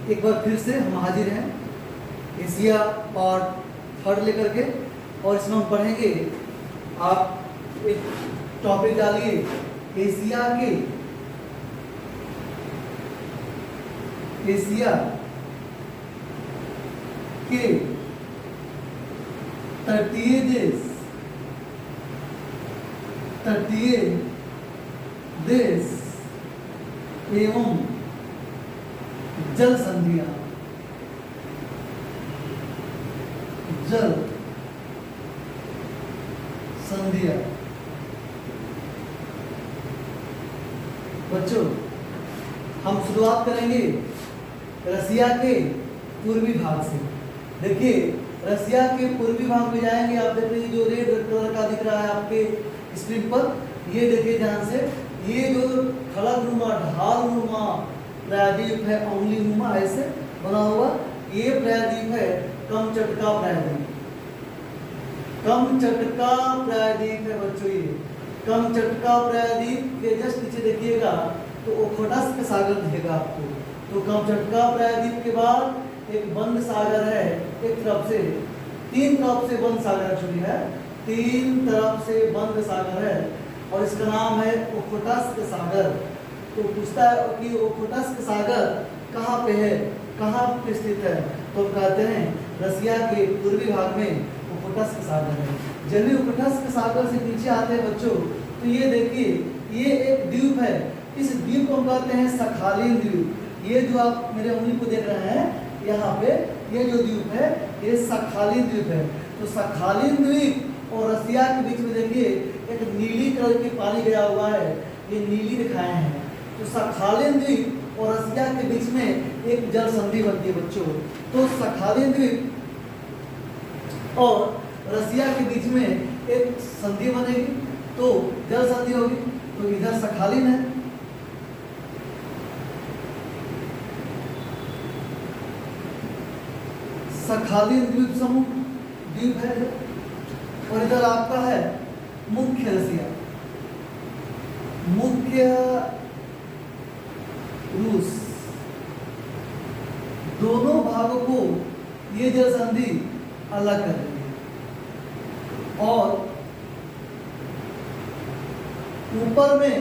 एक बार फिर से हम हाजिर हैं एशिया पार्ट 3 लेकर के, और इसमें हम पढ़ेंगे। आप एक टॉपिक डालिए, एशिया के तटीय देश एवं जल संधियां। बच्चों, हम शुरुआत करेंगे रसिया के पूर्वी भाग से। देखिए, रसिया के पूर्वी भाग में जाएंगे। आप देख रहे हैं जो रेड कलर का दिख रहा है आपके स्क्रीन पर, ये देखिए ध्यान से, ये जो खड़गनुमा ढालनुमा प्रायद्वीप है, उंगलीनुमा ऐसे बना हुआ, ये प्रायद्वीप है कमचटका प्रायद्वीप। कमचटका प्रायद्वीप है बच्चों। ये कमचटका प्रायद्वीप के जस्ट नीचे देखिएगा तो ओखोटस्क सागर दिखेगा आपको। तो कमचटका प्रायद्वीप के बाद एक बंद सागर है, एक तरफ से, 3 तरफ से बंद सागर एक्चुअली है, 3 तरफ से बंद सागर है, और इसका नाम है ओखोटस्क सागर। तो पूछता है कि ओखोटस्क सागर कहाँ पे है, कहाँ पे स्थित है? तो कहते हैं रसिया के पूर्वी भाग में ओखोटस्क सागर है। जब भी ओखोटस्क सागर से नीचे आते हैं बच्चों, तो ये देखिए, ये एक द्वीप है। इस द्वीप को हम कहते हैं सखालिन द्वीप। ये जो आप मेरे उंगली को देख रहे हैं यहाँ पे, ये जो द्वीप है ये सखालिन द्वीप है। तो सखालिन द्वीप और रसिया के बीच में देखिए एक नीली कलर की पानी गया हुआ है, ये नीली दिखाए हैं। तो सखालिन द्वीप और रसिया के बीच में एक जल संधि बनती है बच्चों। तो सखालिन द्वीप और रसिया के बीच में एक संधि बनेगी तो जल संधि होगी। तो इधर सखालिन है, सखालिन द्वीप समूह द्वीप है, और इधर आपका है मुख्य रसिया, मुख्य रूस। दोनों भागों को ये जल संधि अलग कर देगी, और ऊपर में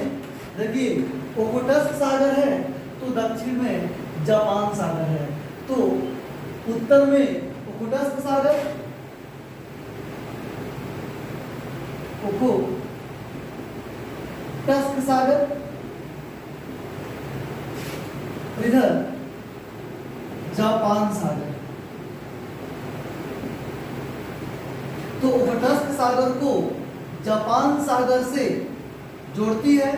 देखिए ओखोटस्क सागर है, तो दक्षिण में जापान सागर है। तो उत्तर में ओखोटस्क सागर, ओखोटस्क सागर, इधर जापान सागर। तो ओखोटस्क सागर को जापान सागर से जोड़ती है,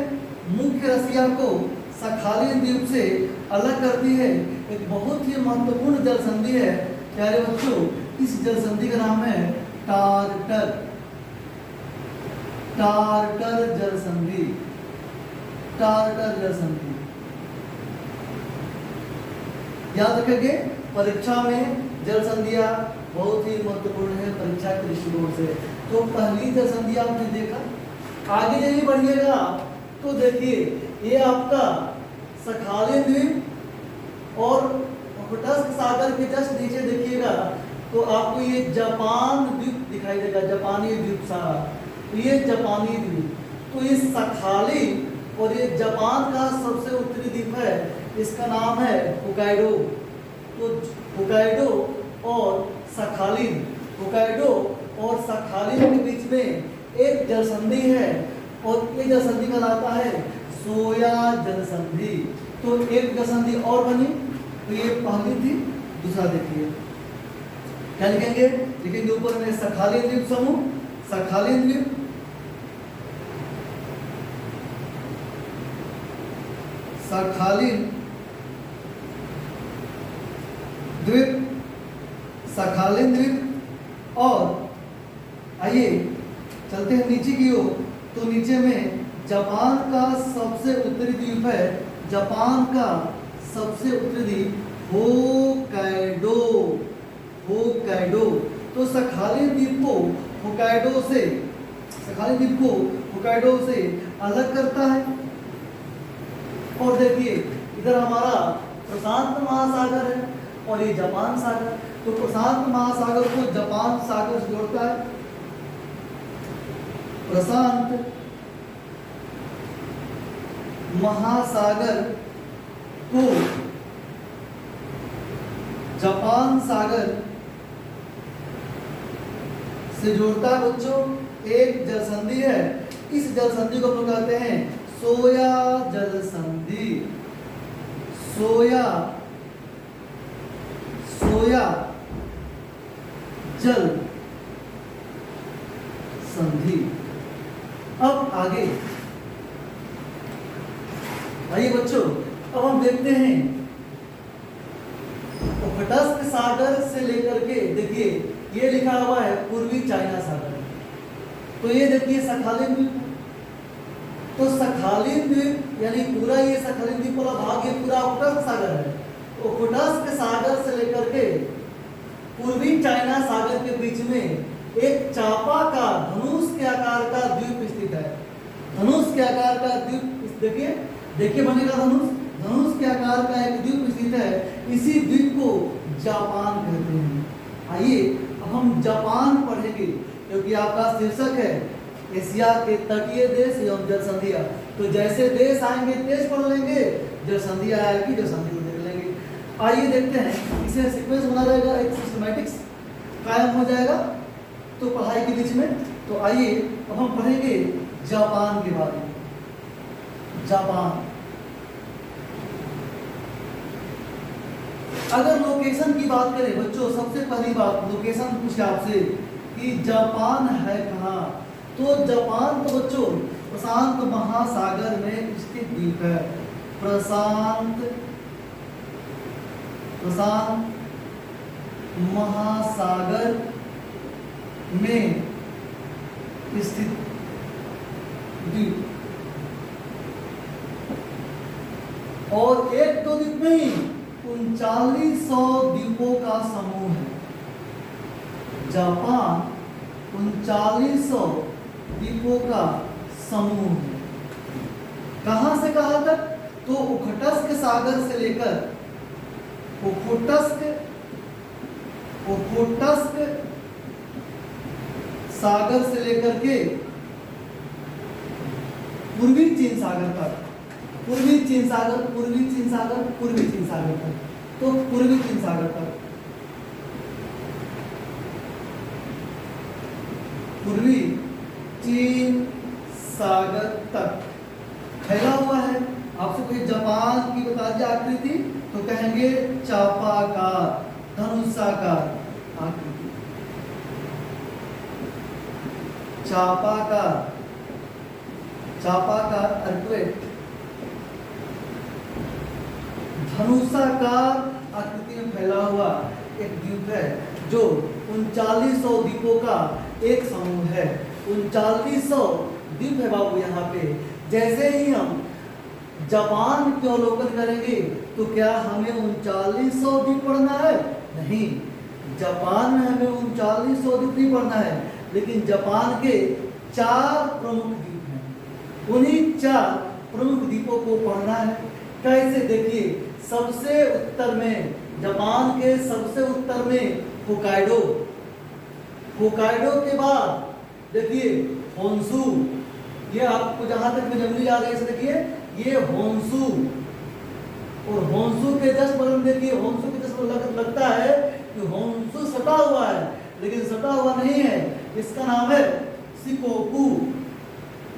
मुख्य रसिया को सखालिन द्वीप से अलग करती है। एक बहुत ही महत्वपूर्ण जल संधि है प्यारे बच्चों। इस जल संधि का नाम है टार्टर जल संधि। टार्टर जल संधि याद रखेंगे, परीक्षा में जल संधियां बहुत ही महत्वपूर्ण है परीक्षा के दृष्टिकोण से। तो पहली जल संधि आपने देखा। आगे यदि बढ़िएगा तो देखिए ये आपका सखालिन द्वीप और ओखोटस्क सागर के जस्ट नीचे देखिएगा तो आपको ये जापान द्वीप दिखाई देगा, जापानी द्वीप सारा। तो ये जापानी द्वीप, तो ये सखालिन और ये जापान का सबसे उत्तरी द्वीप है, इसका नाम है होक्काइडो। तो होक्काइडो और सखालिन, होक्काइडो और सखालिन के बीच में एक जल संधि है, और ये जल संधि कहलाता है सोया जल संधि। तो एक जल संधि और बनी, तो ये पहली थी। दूसरा देखिए क्या लिखेंगे, लिखेंगे ऊपर में सखालिन द्वीप समूह, सखालिन द्वीप, सखालिन द्वीप, सखालिन द्वीप। और आइए चलते हैं नीचे की ओर। तो नीचे में जापान का सबसे उत्तरी द्वीप है, जापान का सबसे उत्तरी द्वीप होक्काइडो। तो सखालिन द्वीप को होक्काइडो से, सखालिन द्वीप को होक्काइडो से अलग करता है। और देखिए इधर हमारा प्रशांत महासागर है और ये जापान सागर। तो प्रशांत महासागर को जापान सागर से जोड़ता है, प्रशांत महासागर को जापान सागर से जोड़ता है बच्चों। एक जल संधि है, इस जल संधि को हम लोग कहते हैं सोया जल संधि। सोया जल संधि। अब आगे आइए बच्चों, अब हम देखते हैं ओखोटस्क सागर से लेकर के, देखिए ये लिखा हुआ है पूर्वी चाइना सागर। तो ये देखिए सखालिन द्वीप, तो सखालिन द्वीप यानी पूरा ये सखालिन द्वीप वाला भाग ये पूरा ओखोटस्क सागर है। ओखोटस्क सागर से लेकर के पूर्वी चाइना सागर के बीच में एक चापाकार धनुष के आकार का द्वीप स्थित है। धनुष के आकार का द्वीप देखिए, देखिए बनेगा धनुष के आकार का एक द्वीप स्थित है। इसी द्वीप को जापान कहते हैं। आइए अब हम जापान पढ़ेंगे, क्योंकि आपका शीर्षक है एशिया के तटीय देश एवं जल संधियां। तो जैसे देश आएंगे देश पढ़ लेंगे, जल संधियां आएगी जल संधि को देख लेंगे। आइए देखते हैं, इसे सीक्वेंस बना रहेगा, एक सिस्टमैटिक्स कायम हो जाएगा तो पढ़ाई के बीच में। तो आइए अब हम पढ़ेंगे जापान के बारे में। जापान, अगर लोकेशन की बात करें बच्चों, सबसे पहली बात लोकेशन पूछे आपसे कि जापान है कहाँ, तो जापान तो बच्चों प्रशांत महासागर में स्थित द्वीप है। प्रशांत महासागर में स्थित द्वीप, और एक दो द्वीप नहीं 3900 द्वीपों का समूह है। जापान 3900 द्वीपों का समूह है। कहां से कहां तक, तो ओखोटस्क सागर से लेकर ओखोटस्क सागर से लेकर के पूर्वी चीन सागर तक, पूर्वी चीन सागर तक, तो पूर्वी चीन सागर तक, पूर्वी चीन सागर तक फैला हुआ है। आपसे कोई जापान की बता दी आकृति तो कहेंगे चापाकार, धनुषाकार आकृति, चापाकार अर्थवेट, धनुषाकार आकृति में फैला हुआ एक द्वीप है जो 3900 द्वीपों का एक समूह है। 3900 द्वीप है बाबू यहाँ पे। जैसे ही हम जापान के अवलोकन करेंगे तो क्या हमें 3900 द्वीप पढ़ना है? नहीं, जापान में हमें 3900 द्वीप नहीं पढ़ना है, लेकिन जापान के 4 प्रमुख द्वीप हैं। उन्हीं 4 प्रमुख द्वीपों को पढ़ना है। कैसे, देखिए सबसे उत्तर में, जापान के सबसे उत्तर में होकाइडो, होकाइडो के बाद देखिए होन्शु, ये आपको जहां तक जंगली याद है, देखिए ये होन्शु, और होन्शु के जस्ट बगल में देखिए, होन्शु के जस्ट लगता है कि होन्शु सटा हुआ है, लेकिन सटा हुआ नहीं है, इसका नाम है शिकोकु।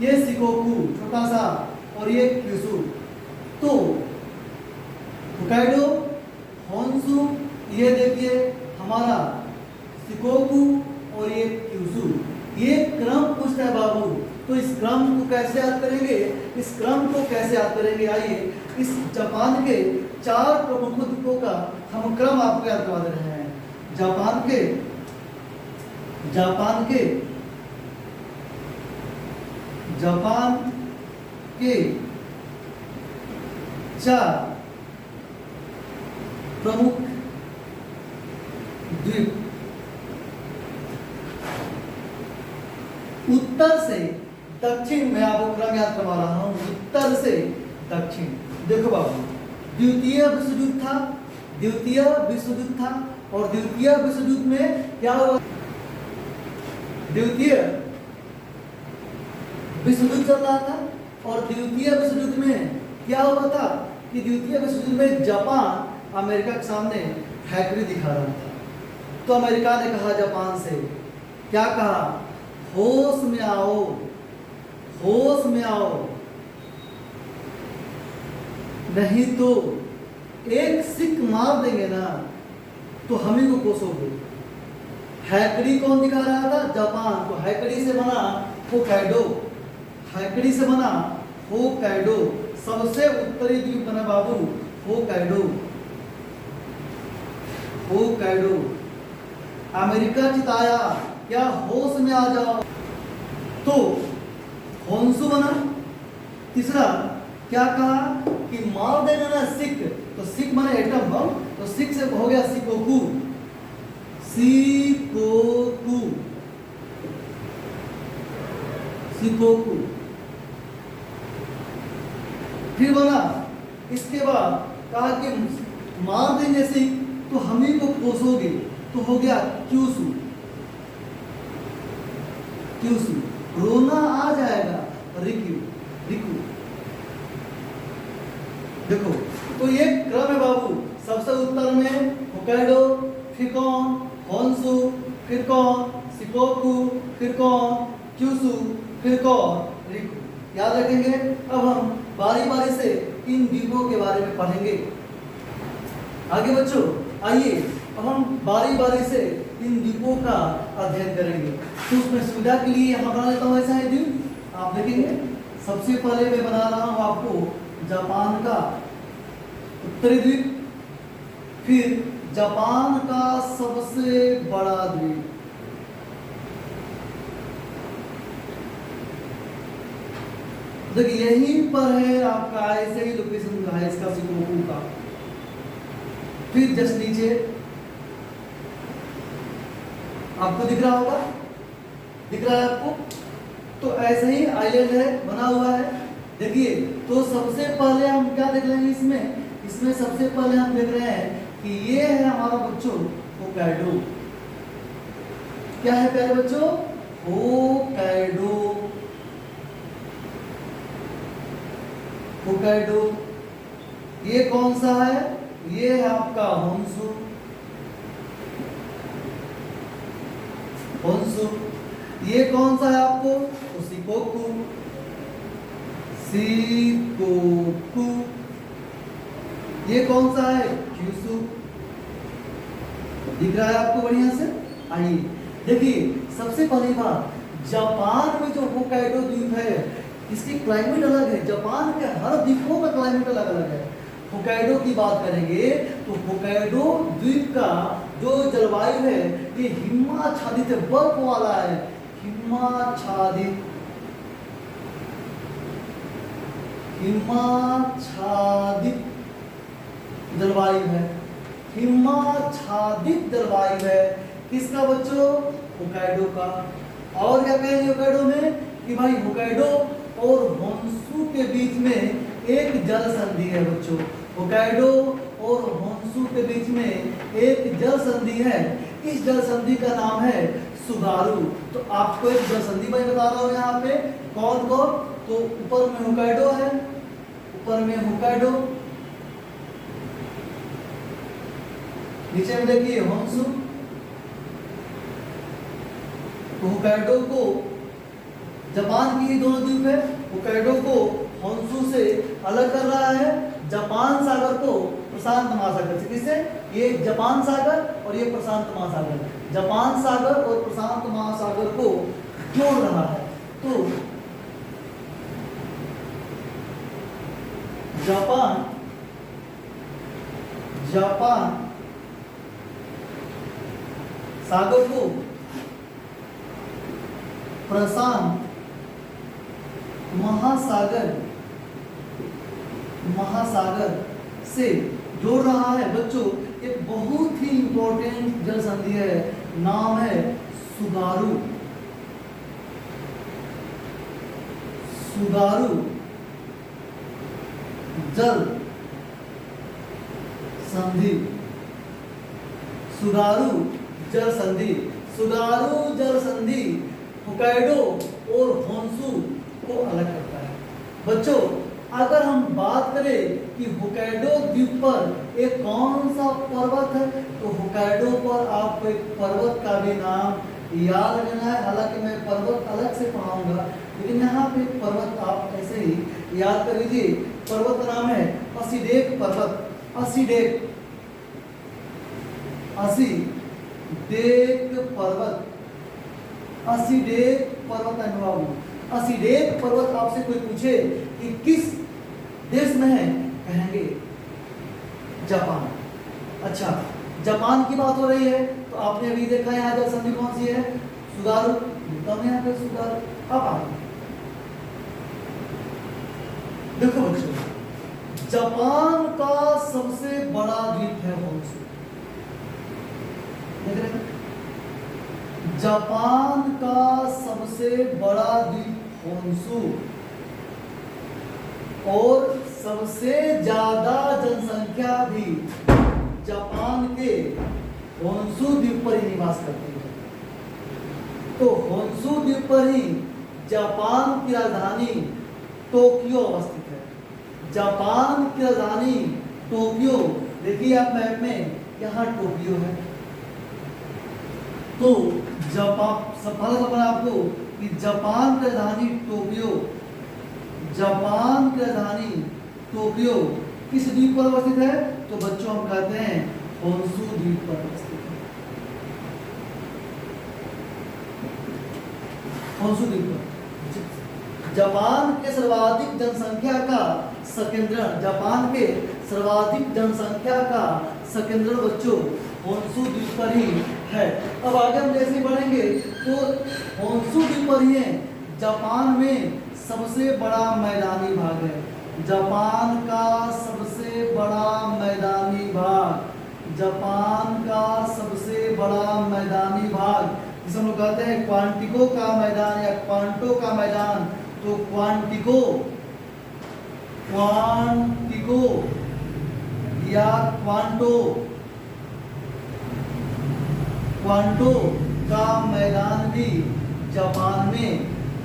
ये शिकोकु छोटा सा, और ये क्यूशु। तो होकाइडो, होन्शु, ये देखिए हमारा शिकोकु और ये क्यूशु। ये क्रम पूछता है बाबू, तो इस क्रम को कैसे याद करेंगे? इस क्रम को कैसे याद करेंगे? आइए इस जापान के 4 प्रमुख द्वीपों का हम क्रम आपको याद करवा दे रहे हैं। जापान के 4 प्रमुख द्वीप, उत्तर से दक्षिण में आपको क्रम याद करवा रहा हूं। उत्तर से दक्षिण, देखो बाबू द्वितीय विश्व युद्ध था, द्वितीय विश्व युद्ध था, और द्वितीय विश्व युद्ध में क्या हुआ? द्वितीय विश्व युद्ध चल रहा था, और द्वितीय विश्व युद्ध में क्या हुआ था कि द्वितीय विश्व युद्ध में जापान अमेरिका के सामने हैकरी दिखा रहा था। तो अमेरिका ने कहा जापान से, क्या कहा? होश में आओ, होश में आओ, नहीं तो एक सिक मार देंगे ना तो हम ही को कोसोगे। हैकड़ी कौन दिखा रहा था? जापान। तो हैकड़ी से बना होक्काइडो, हैकड़ी से बना होक्काइडो, सबसे उत्तरी द्वीप बना बाबू होक्काइडो, होक्काइडो। अमेरिका चिताया, क्या होश में आ जाओ। तो होन्शु बना। तीसरा क्या कहा कि मार देना ना सिक, तो सिक माने एटम बम, तो सिक से हो गया सिकोकू, सिकोकू, सिकोकू। फिर बना, इसके बाद कहा कि मार देंगे सिक तो हम ही को कोसोगे, तो हो गया क्यूसू, क्यूसू। रोना आ जाएगा, रिक्यू, रिक्यू। देखो तो ये क्रम है बाबू। सबसे उत्तर में होक्काइडो, फिर कौन? होन्शु, फिर कौन? शिकोकू, फिर कौन? क्यूसू, फिर कौन? रिक्यू। याद रखेंगे। अब हम बारी बारी से इन द्वीपों के बारे में पढ़ेंगे। आगे बच्चों आइए, अब हम बारी बारी से इन द्वीपों का अध्ययन करेंगे। तो उसमें सुविधा के लिए यहाँ बना लेता हूँ ऐसा है द्वीप। आप देखेंगे सबसे पहले मैं बना रहा हूँ आपको जापान का उत्तरी द्वीप, फिर जापान का सबसे बड़ा द्वीप, देखिए यहीं पर है आपका, ऐसे ही लोकेशन है इसका शिकोकू का। फिर जस्ट नीचे आपको दिख रहा होगा, दिख रहा है आपको? तो ऐसे ही आइलैंड है, बना हुआ है। देखिए तो सबसे पहले हम क्या देख रहे हैं इसमें? इसमें सबसे पहले हम देख रहे हैं कि ये है हमारा बच्चों होक्काइडो। क्या है प्यारे बच्चों? Hokkaido, Hokkaido. ये कौन सा है? ये है आपका होन्शु, होन्शु। ये कौन सा है आपको? तो शिकोकू, शिकोकू। ये कौन सा है? क्यूसू। दिख रहा है आपको बढ़िया से? आइए देखिए, सबसे पहली बात, जापान में जो होक्काइडो द्वीप है इसकी क्लाइमेट अलग है। जापान के हर द्वीपों का क्लाइमेट अलग अलग है। होक्काइडो की बात करेंगे तो होक्काइडो द्वीप का जो जलवायु है ये हिमाच्छादित है, बर्फ वाला है, हिमाच्छादित, हिमाच्छादित जलवायु है, हिमाच्छादित जलवायु है। किसका बच्चों? होक्काइडो का। और क्या कहेंगे होक्काइडो में कि भाई होक्काइडो और होन्शु के बीच में एक जल संधि है बच्चों। होक्काइडो और होन्शु के बीच में एक जल संधि है। इस जल संधि का नाम है सुगारू। तो आपको एक जल संधि मैं बता रहा हूँ यहाँ पे, कौन को? तो ऊपर में होक्काइडो है, ऊपर में होक्काइडो, नीचे में देखिए होन्शु। तो होक्काइडो को जापान की दोनों द्वीप है, होक्काइडो को होन्शु से अलग कर रहा है, जापान सागर को प्रशांत महासागर से। किससे? ये जापान सागर और ये प्रशांत महासागर, जापान सागर और प्रशांत महासागर को जोड़ रहा है। तो जापान, जापान सागर को प्रशांत महासागर, महासागर से जोड़ रहा है बच्चों। एक बहुत ही इंपॉर्टेंट जल संधि है, नाम है सुगारू, सुगारू जल संधि, सुगारू जल संधि, सुगारू जल संधि होक्काइडो और होन्शु को अलग करता है। बच्चों अगर हम बात करें कि होक्काइडो द्वीप पर एक कौन सा पर्वत है, तो होक्काइडो पर आपको एक पर्वत का भी नाम याद रखना है। हालांकि मैं पर्वत अलग से पढ़ाऊंगा, लेकिन यहाँ पे पर्वत आप ऐसे ही याद कर लीजिए। पर्वत का नाम है असीडेक पर्वत, असीडेक, असीडेक पर्वत, असीडेक पर्वत अनुवाद। असीडेक पर्वत आपसे कोई पूछे कि किस देश में है, कहेंगे जापान। अच्छा, जापान की बात हो रही है तो आपने अभी देखा यहाँ जल संधि कौन सी है, सुगारू, तब यहाँ पे सुगारू। अब आगे देखो बच्चों, जापान का सबसे बड़ा द्वीप है होन्शु। देख रहे हैं, जापान का सबसे बड़ा द्वीप होन्शु और सबसे ज्यादा जनसंख्या भी जापान के होन्शु द्वीप पर ही निवास करती है। तो होन्शु द्वीप पर ही जापान की राजधानी टोक्यो अवस्थित है। जापान की राजधानी टोक्यो, देखिए आप मैप में, यहाँ टोक्यो है। तो जापान सफल आपको कि जापान की राजधानी टोक्यो, जापान की राजधानी टोक्यो किस द्वीप पर अवस्थित है, तो बच्चों हम कहते हैं होन्शु द्वीप पर अवस्थित है। होन्शु द्वीप पर जापान के सर्वाधिक जनसंख्या का संकेंद्रण, जापान के सर्वाधिक जनसंख्या का संकेंद्रण बच्चों होन्शु द्वीप पर ही है। अब आगे हम जैसे ही बढ़ेंगे तो होन्शु द्वीप पर ही है। जापान में सबसे बड़ा मैदानी भाग है, जापान का सबसे बड़ा मैदानी भाग, जापान का सबसे बड़ा मैदानी भाग जिसे हम लोग कहते हैं क्वांटिको का मैदान या क्वांटो का मैदान। तो क्वांटिको, क्वांटिको या क्वांटो, क्वांटो का मैदान भी जापान में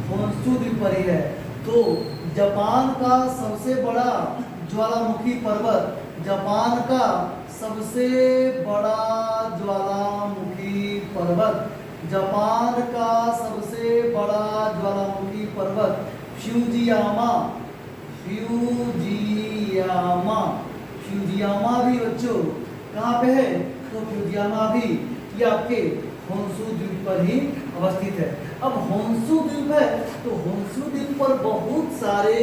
होन्शु द्वीप पर ही है। तो जापान का सबसे बड़ा ज्वालामुखी पर्वत, जापान का सबसे बड़ा ज्वालामुखी पर्वत, जापान का सबसे बड़ा ज्वालामुखी पर्वत फ्यूजियामा, फ्यूजियामा, फ्यूजियामा भी बच्चों कहाँ पे है, तो फ्यूजियामा भी ये आपके होन्शु द्वीप पर ही अवस्थित है। अब होन्शु द्वीप है तो होन्शु द्वीप पर बहुत सारे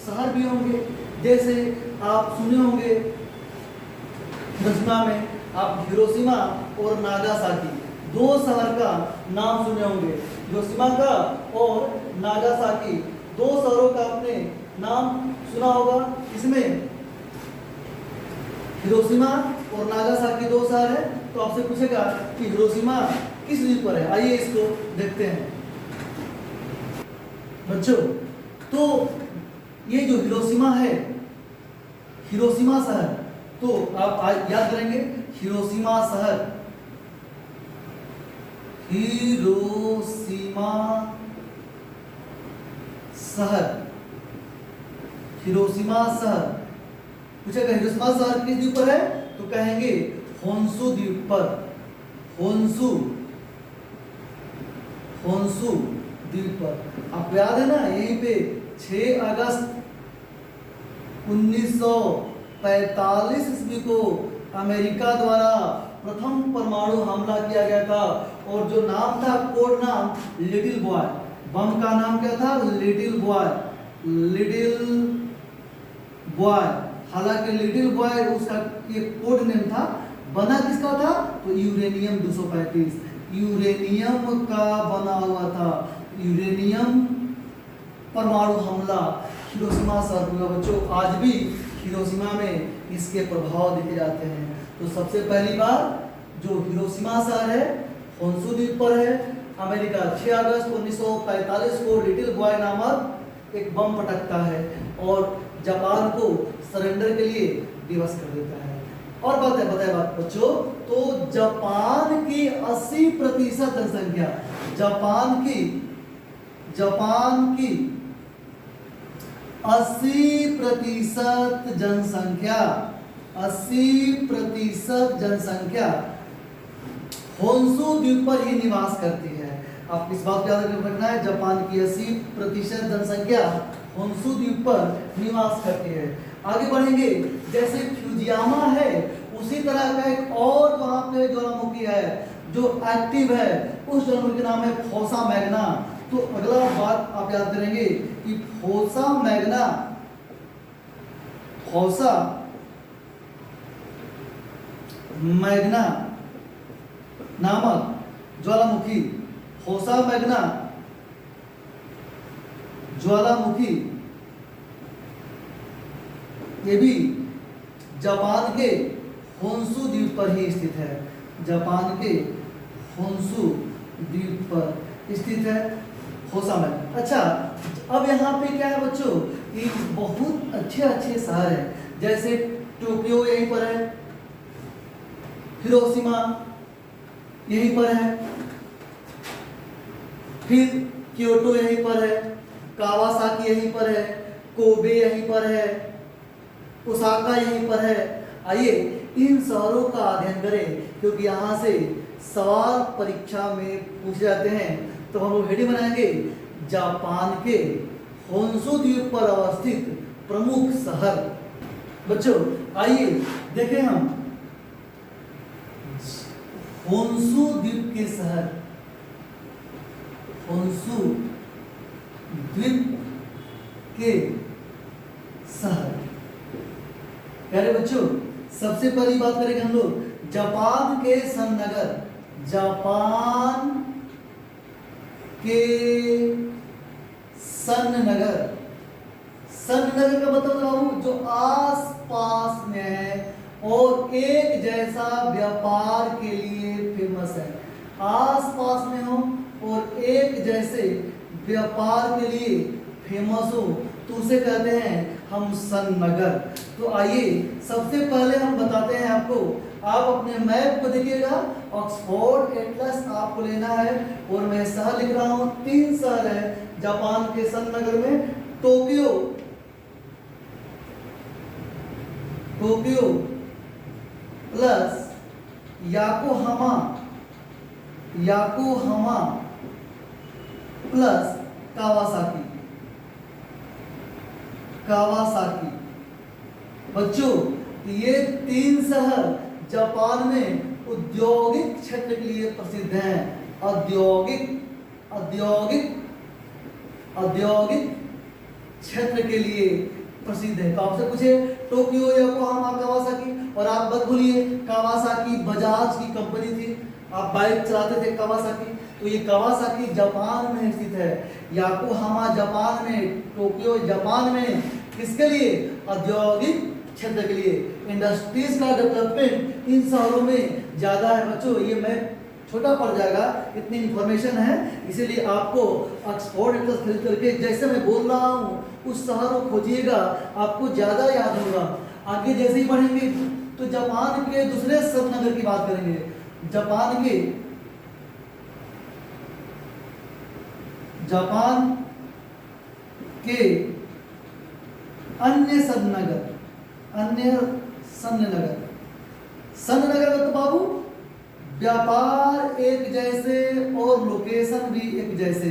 शहर भी होंगे, जैसे आप सुने होंगे हिरोशिमा में, आप हिरोशिमा और नागासाकी दो शहर का नाम सुने होंगे। हिरोशिमा का और नागासाकी दो शहरों का आपने नाम सुना होगा। इसमें हिरोशिमा और नागासाकी दो शहर है। तो आपसे पूछेगा कि हिरोशिमा किस द्वीप पर है, आइए इसको देखते हैं बच्चों। तो ये जो हिरोशिमा है, हिरोशिमा शहर, तो आप याद करेंगे हिरोशिमा शहर, हिरोशिमा शहर, हिरोशिमा शहर पूछेगा हिरोशिमा शहर किस द्वीप पर है, तो कहेंगे होन्शु द्वीप पर, होन्शु, होन्शु द्वीप पर। आपको याद है ना, यहीं पे 6 अगस्त 1945 ईस्वी को अमेरिका द्वारा प्रथम परमाणु हमला किया गया था। और जो नाम था, कोड नाम लिटिल बॉय, बम का नाम क्या था, लिटिल बॉय, लिटिल बॉय। हालांकि लिटिल बॉय उसका ये कोड नेम था, बना किसका था, तो यूरेनियम 235, यूरेनियम का बना हुआ था। यूरेनियम परमाणु हमला हिरोशिमा शहर हुआ बच्चों। आज भी हिरोशिमा में इसके प्रभाव देखे जाते हैं। तो सबसे पहली बार जो हिरोशिमा शहर है होन्शु द्वीप पर है। अमेरिका 6 अगस्त 1945 को लिटिल बॉय नामक एक बम पटकता है और जापान को सरेंडर के लिए दिवस कर देता है। और बताए बात बच्चों, तो जापान की 80% जनसंख्या, जापान की 80% जनसंख्या, 80% जनसंख्या होन्शु द्वीप पर ही निवास करती है। आप इस बात को याद रखना है, जापान की 80% जनसंख्या होन्शु द्वीप पर निवास करती है। आगे बढ़ेंगे, जैसे फ्यूजियामा है उसी तरह का एक और वहां पे ज्वालामुखी है जो एक्टिव है, उस ज्वालामुखी का नाम है फोसा मैग्ना। तो अगला बात आप याद करेंगे कि फोसा मैग्ना नामक ज्वालामुखी, फोसा मैग्ना ज्वालामुखी ये भी जापान के होन्शु द्वीप पर ही स्थित है, जापान के होन्शु द्वीप पर स्थित है फोसा मैग्ना। अच्छा, अब यहाँ पे क्या है बच्चों, कि बहुत अच्छे शहर हैं, जैसे टोक्यो यहीं पर है, हिरोशिमा यहीं पर है, फिर क्योटो यहीं पर है, कावासाकी यहीं पर है, कोबे यहीं पर है, ओसाका यहीं पर है। आइए इन शहरों का अध्ययन करें, क्योंकि यहाँ से सवाल परीक्षा में पूछे जाते हैं। तो हम लोग हेडिंग बनाएंगे, जापान के होन्शु द्वीप पर अवस्थित प्रमुख शहर। बच्चों आइए देखें हम होन्शु द्वीप के शहर, होन्शु द्वीप के शहर। प्यारे बच्चों, सबसे पहली बात करेंगे हम लोग जापान के सन नगर, जापान के सन नगर। सन नगर का मतलब बताऊं, जो आस पास में है और एक जैसा व्यापार के लिए फेमस है, आस पास में हो और एक जैसे व्यापार के लिए फेमस हो, तो उसे कहते हैं हम सन नगर। तो आइए सबसे पहले हम बताते हैं आपको, आप अपने मैप को देखिएगा, ऑक्सफोर्ड एटलस आपको लेना है और मैं शहर लिख रहा हूं, 3 शहर है जापान के सन नगर में, Tokyo plus Yokohama plus Kawasaki. बच्चों ये 3 शहर जापान में औद्योगिक क्षेत्र के लिए प्रसिद्ध हैं, औद्योगिक क्षेत्र के लिए प्रसिद्ध है। तो आपसे पूछे टोक्यो, योकोहामा, कावासाकी, और आप मत भूलिए कावासाकी बजाज की कंपनी थी, आप बाइक चलाते थे कावासाकी, तो ये कावासाकी जापान में स्थित है, याकोहामा जापान में, टोक्यो जापान में, किसके लिए, औद्योगिक क्षेत्र के लिए, इंडस्ट्रीज का डेवलपमेंट इन शहरों में ज्यादा है। बच्चों ये मैं छोटा पड़ जाएगा, इतनी इंफॉर्मेशन है, इसीलिए आपको ऑक्सफोर्ड एटलस खरीद करके जैसे मैं बोल रहा हूँ उस शहर को खोजिएगा, आपको ज्यादा याद होगा। आगे जैसे ही बढ़ेंगे तो जापान के दूसरे सन नगर की बात करेंगे, जापान के अन्य सन नगर तो बाबू व्यापार एक जैसे और लोकेशन भी एक जैसे।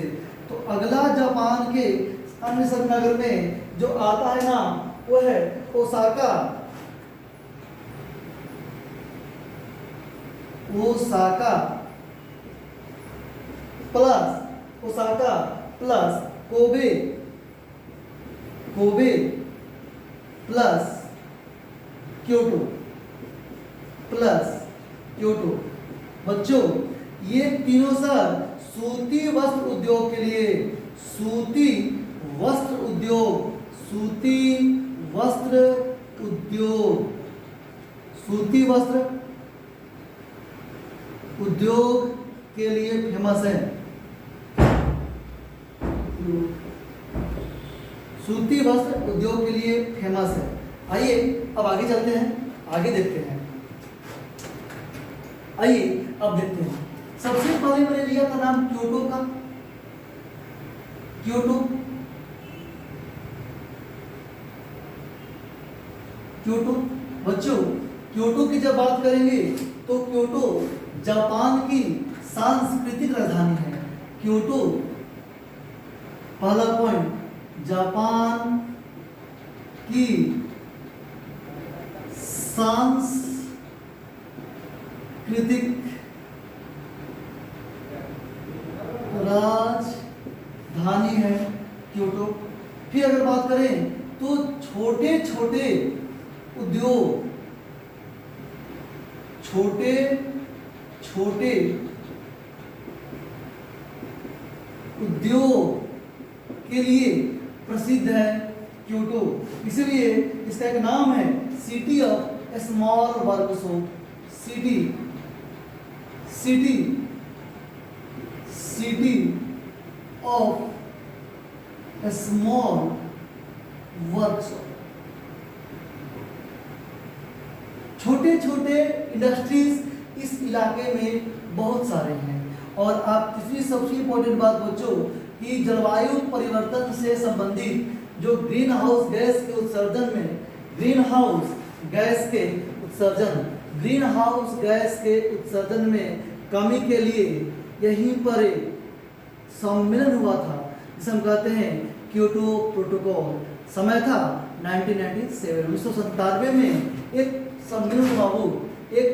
तो अगला जापान के अन्य सन नगर में जो आता है ना वो है Osaka plus Kobe plus Kyoto. बच्चों ये तीनों शहर सूती वस्त्र उद्योग के लिए, सूती वस्त्र उद्योग के लिए फेमस है, सूती वस्त्र उद्योग के लिए फेमस है। आइए अब आगे चलते हैं, आगे देखते हैं। आइए अब देखते हैं। सबसे पहले मैंने लिया था नाम क्योटो का, क्योटो। क्योटो बच्चों, क्योटो की जब बात करेंगे तो क्योटो जापान की सांस्कृतिक राजधानी है। क्योटो, पहला पॉइंट, जापान की सांस्कृतिक राजधानी है क्योटो। फिर अगर बात करें तो छोटे छोटे उद्योग, छोटे छोटे उद्योग के लिए प्रसिद्ध है क्योटो। इसीलिए इसका एक नाम है city of small workshop. City city city of small workshop. छोटे छोटे इंडस्ट्रीज इस इलाके में बहुत सारे हैं। और आप तीसरी सबसे इंपॉर्टेंट बात बच्चों कि जलवायु परिवर्तन से संबंधित जो ग्रीन हाउस गैस के उत्सर्जन में, ग्रीन हाउस गैस के उत्सर्जन में कमी के लिए यहीं पर एक सम्मेलन हुआ था जिसे हम कहते हैं क्योटो प्रोटोकॉल। समय था 1997 में एक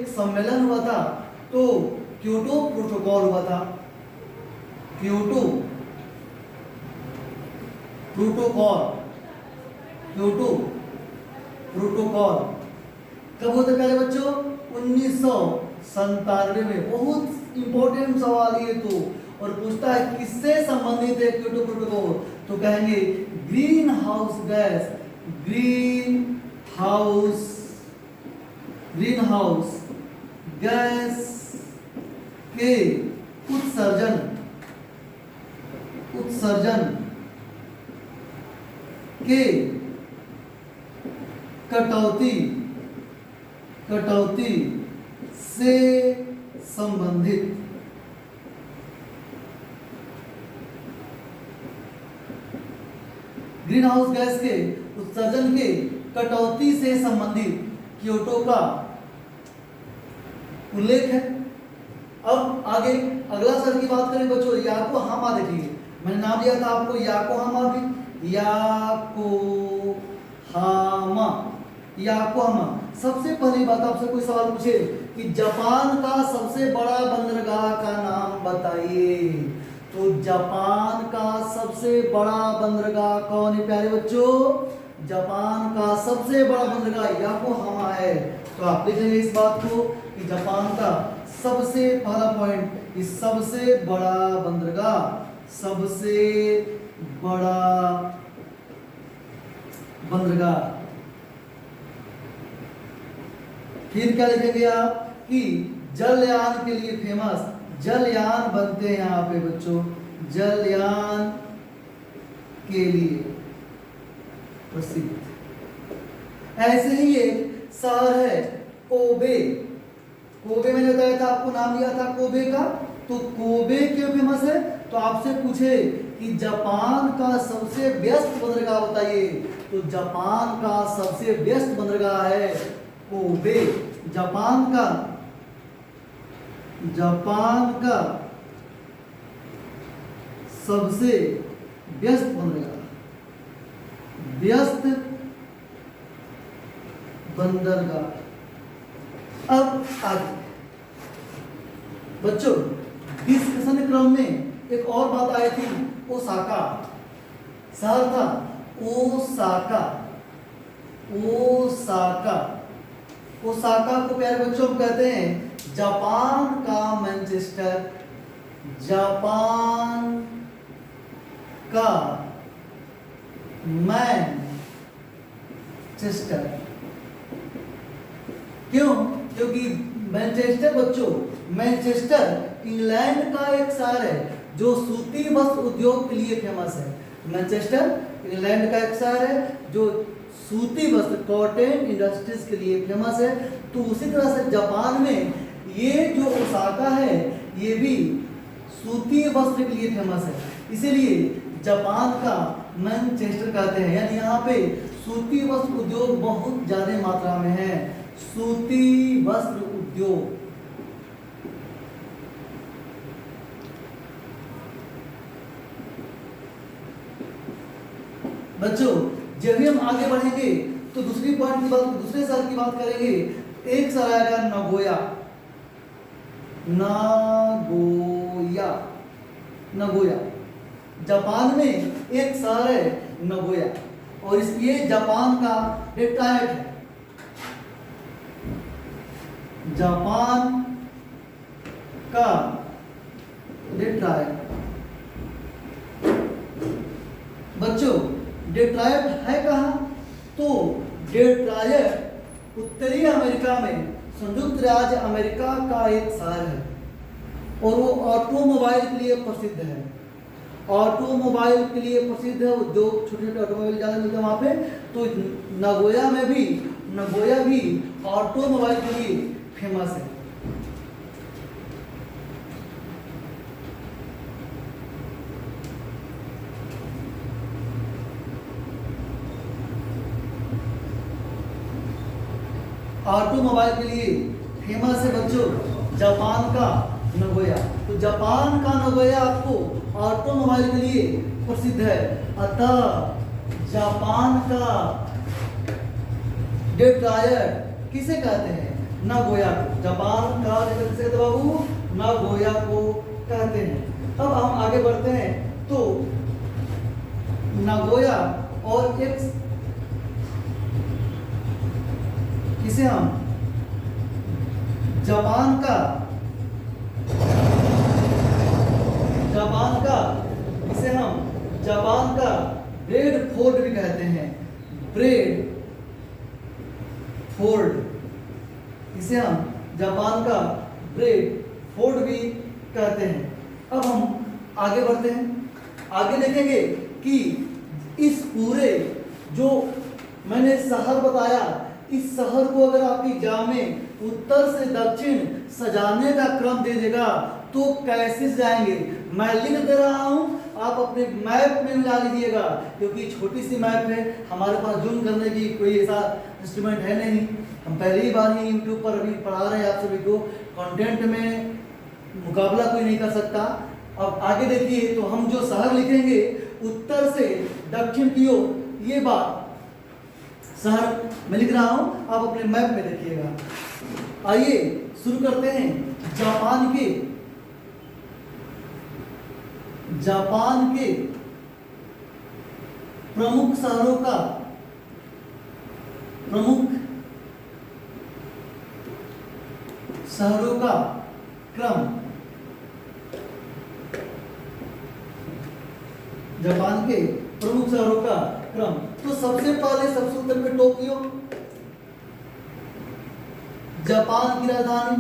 सम्मेलन हुआ था, तो क्योटो प्रोटोकॉल हुआ था। क्योटो प्रोटोकॉल कब होता है प्यारे बच्चों? 1997 में। बहुत इंपॉर्टेंट सवाल ये तो, और पूछता है किससे संबंधित है क्योटो प्रोटोकॉल, तो कहेंगे ग्रीन हाउस गैस के उत्सर्जन के कटौती से संबंधित ग्रीन हाउस गैस के उत्सर्जन के कटौती से संबंधित क्योटो का उल्लेख है। अब आगे अगला शहर की बात करें बच्चों, योकोहामा। देखिए मैंने नाम दिया था आपको योकोहामा भी। योकोहामा। सबसे पहली बात आपसे कोई सवाल पूछे कि जापान का सबसे बड़ा बंदरगाह का नाम बताइए, तो जापान का सबसे बड़ा बंदरगाह कौन है प्यारे बच्चों? जापान का सबसे बड़ा बंदरगाह योकोहामा है। तो आप लिखेंगे इस बात को कि जापान का सबसे पहला पॉइंट, इस सबसे बड़ा बंदरगाह। फिर क्या लिखेंगे आप कि जलयान के लिए फेमस, जलयान बनते हैं यहाँ पे बच्चों, जलयान के लिए प्रसिद्ध। ऐसे ही एक शहर है कोबे। कोबे मैंने बताया था आपको, नाम लिया था कोबे का। तो कोबे क्यों फेमस है? तो आपसे पूछे कि जापान का सबसे व्यस्त बंदरगाह बताइए, तो जापान का सबसे व्यस्त बंदरगाह है कोबे। जापान का सबसे व्यस्त बंदरगाह। अब आगे बच्चों डिस्कशन क्रम में एक और बात आई थी, ओसाका। शहर था ओसाका को प्यारे बच्चों हम कहते हैं जापान का मैनचेस्टर। जापान का मैनचेस्टर क्यों? क्योंकि मैनचेस्टर बच्चों, मैनचेस्टर इंग्लैंड का एक शहर है जो सूती वस्त्र उद्योग के लिए फेमस है। मैनचेस्टर इंग्लैंड का एक शहर है जो सूती वस्त्र, कॉटन इंडस्ट्रीज के लिए फेमस है। तो उसी तरह से जापान में ये जो ओसाका है ये भी सूती वस्त्र के लिए फेमस है, इसीलिए जापान का मैनचेस्टर कहते हैं। यानी यहाँ पे सूती वस्त्र उद्योग बहुत ज्यादा मात्रा में है, सूती वस्त्र उद्योग। बच्चों जब भी हम आगे बढ़ेंगे तो दूसरे शहर की बात करेंगे। एक शहर आएगा नगोया, नागोया, नगोया। जापान में एक शहर है नगोया, और ये जापान का डेट्रॉयट है। जापान का डेट्रॉयट। बच्चों डेट्रॉयट है कहाँ? तो डेट्रॉयट उत्तरी अमेरिका में संयुक्त राज्य अमेरिका का एक शहर है, और वो ऑटोमोबाइल के लिए प्रसिद्ध है। ऑटोमोबाइल के लिए प्रसिद्ध है, उद्योग छोटे छोटे ऑटोमोबाइल ज़्यादा मिलते हैं वहाँ पे। तो नगोया भी ऑटोमोबाइल के लिए फेमस है। ऑटोमोबाइल के लिए फेमस है बच्चों जापान का नगोया। तो जापान का नगोया आपको ऑटोमोबाइल के लिए प्रसिद्ध है। अतः जापान का डेट्रॉयट किसे कहते हैं? नगोया को। जापान का किसे कहते बाबू? नगोया को कहते हैं। अब हम आगे बढ़ते हैं तो नगोया और एक किसे हम जापान का इसे हम जापान का ब्रेड फोर्ट भी कहते हैं। ब्रेड फोर्ट, इसे हम जापान का ब्रेड फोर्ट भी कहते हैं। अब हम आगे बढ़ते हैं, आगे देखेंगे कि इस पूरे जो मैंने शहर बताया, इस शहर को अगर आपकी एग्जाम में उत्तर से दक्षिण सजाने का क्रम दे देगा तो कैसे जाएंगे? मैं लिख दे रहा हूं, आप अपने मैप में मिला लीजिएगा, क्योंकि छोटी सी मैप है, हमारे पास जूम करने की कोई ऐसा इंस्ट्रूमेंट है नहीं। हम पहली बार ही यूट्यूब पर अभी पढ़ा रहे हैं आप सभी को, कंटेंट में मुकाबला कोई नहीं कर सकता। अब आगे देखिए तो हम जो शहर लिखेंगे उत्तर से दक्षिण की ओर, ये बात शहर मैं लिख रहा हूं, आप अपने मैप में देखिएगा। आइए शुरू करते हैं जापान के प्रमुख शहरों का क्रम। जापान के प्रमुख शहरों का क्रम। तो सबसे पहले सबसे उत्तर में टोक्यो, जापान की राजधानी।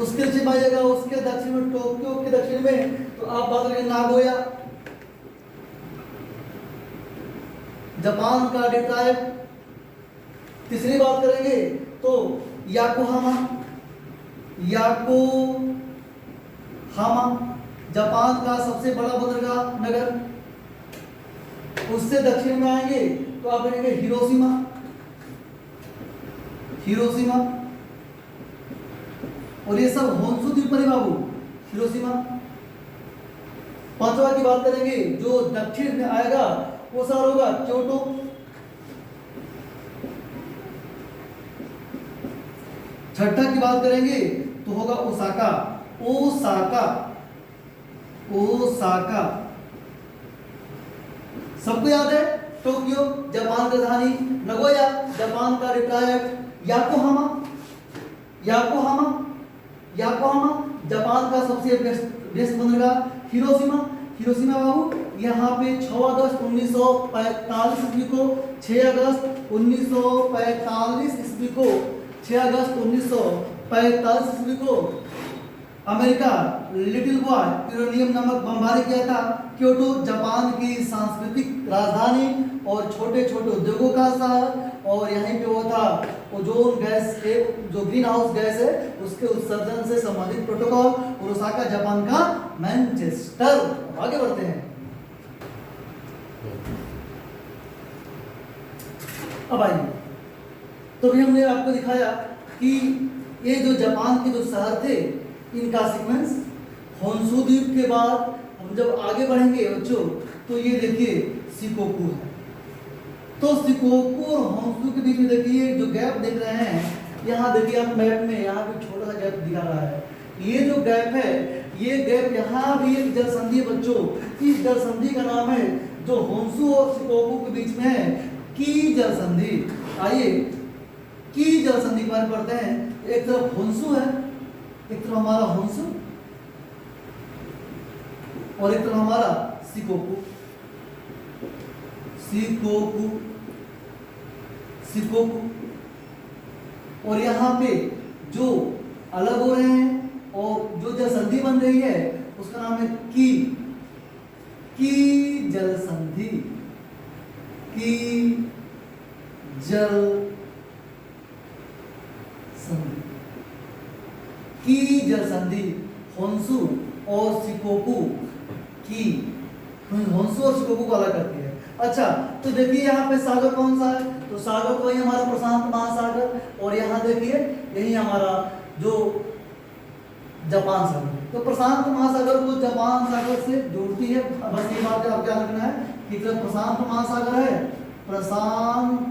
उसके नीचे जाएगा उसके दक्षिण में, टोक्यो के दक्षिण में तो आप बात करेंगे नागोया। जापान का डेट्रॉयट। तीसरी बात करेंगे तो याकोहामा, जापान का सबसे बड़ा बंदरगाह नगर। उससे दक्षिण में आएंगे तो आप कहेंगे हिरोशिमा, और ये सब होन्शु द्वीप पर है बाबू, हिरोशिमा। पांचवा की बात करेंगे जो दक्षिण में आएगा वो शहर होगा क्योटो। छठा की बात करेंगे तो होगा ओसाका। सबको याद है? टोक्यो जापान की राजधानी, नगोया जापान का डेट्रॉयट, याकोहामा जापान का सबसे बेस्ट बंदरगाह, हिरोशिमा बाबू यहाँ पे 6 अगस्त 1945 ईस्वी को 6 अगस्त 1945 ईस्वी को अमेरिका लिटिल बॉय यूरेनियम नामक बमबारी किया था। क्योटो जापान की सांस्कृतिक राजधानी और छोटे छोटे उद्योगों का शहर, और यहीं पे वो था ओजोन गैस के जो ग्रीन हाउस गैस है उसके उत्सर्जन से संबंधित प्रोटोकॉल। और ओसाका जापान का मैनचेस्टर। आगे बढ़ते हैं। अब आइए, तो भी हमने आपको दिखाया कि ये जो जापान के जो शहर थे इनका सीक्वेंस होन्शु द्वीप के बाद हम जब आगे बढ़ेंगे बच्चों तो ये देखिए शिकोकु है। तो शिकोकु और होन्शु के बीच में देखिए जो गैप देख रहे हैं, यहाँ देखिए आप मैप में यहाँ पे छोटा सा गैप दिखा रहा है। ये जो गैप है, ये गैप यहाँ भी एक जल संधि है बच्चों। इस जल संधि का नाम है जो होन्शु और शिकोकु के बीच में है की जल संधि। आइए की जल संधि के बारे में पढ़ते हैं। एक तरफ होन्शु है, एक तरफ हमारा होन्शु और एक तरफ हमारा शिकोकु। शिकोकु शिकोकु और यहाँ पे जो अलग हो रहे हैं और जो जल संधि बन रही है उसका नाम है की जल संधि। की जल संधि, की जल संधि होन्शु और शिकोकु की, होन्शु और शिकोकु को अलग करती है। अच्छा, तो देखिए यहाँ पे सागर कौन सा है, तो सागर तो वही हमारा प्रशांत महासागर, और यहाँ देखिए यही हमारा जो जापान सागर। तो प्रशांत महासागर को जापान सागर से जोड़ती है। बस ये बात आपको ध्यान रखना है कि तरफ प्रशांत महासागर है, प्रशांत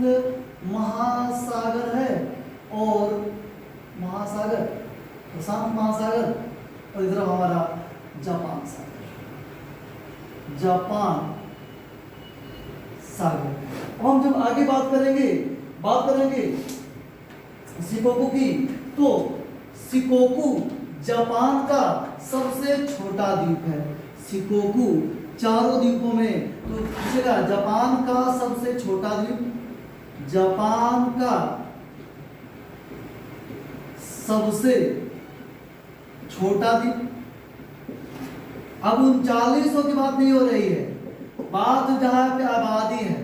महासागर है और महासागर प्रशांत महासागर, और इधर हमारा जापान सागर, जापान सागर। अब हम जब आगे बात करेंगे शिकोकु की, तो शिकोकु जापान का सबसे छोटा द्वीप है। शिकोकु चारों द्वीपों में, तो पूछेगा जापान का सबसे छोटा द्वीप, जापान का सबसे छोटा द्वीप। अब 3900 की बात नहीं हो रही है, बात जहां पे आबादी है,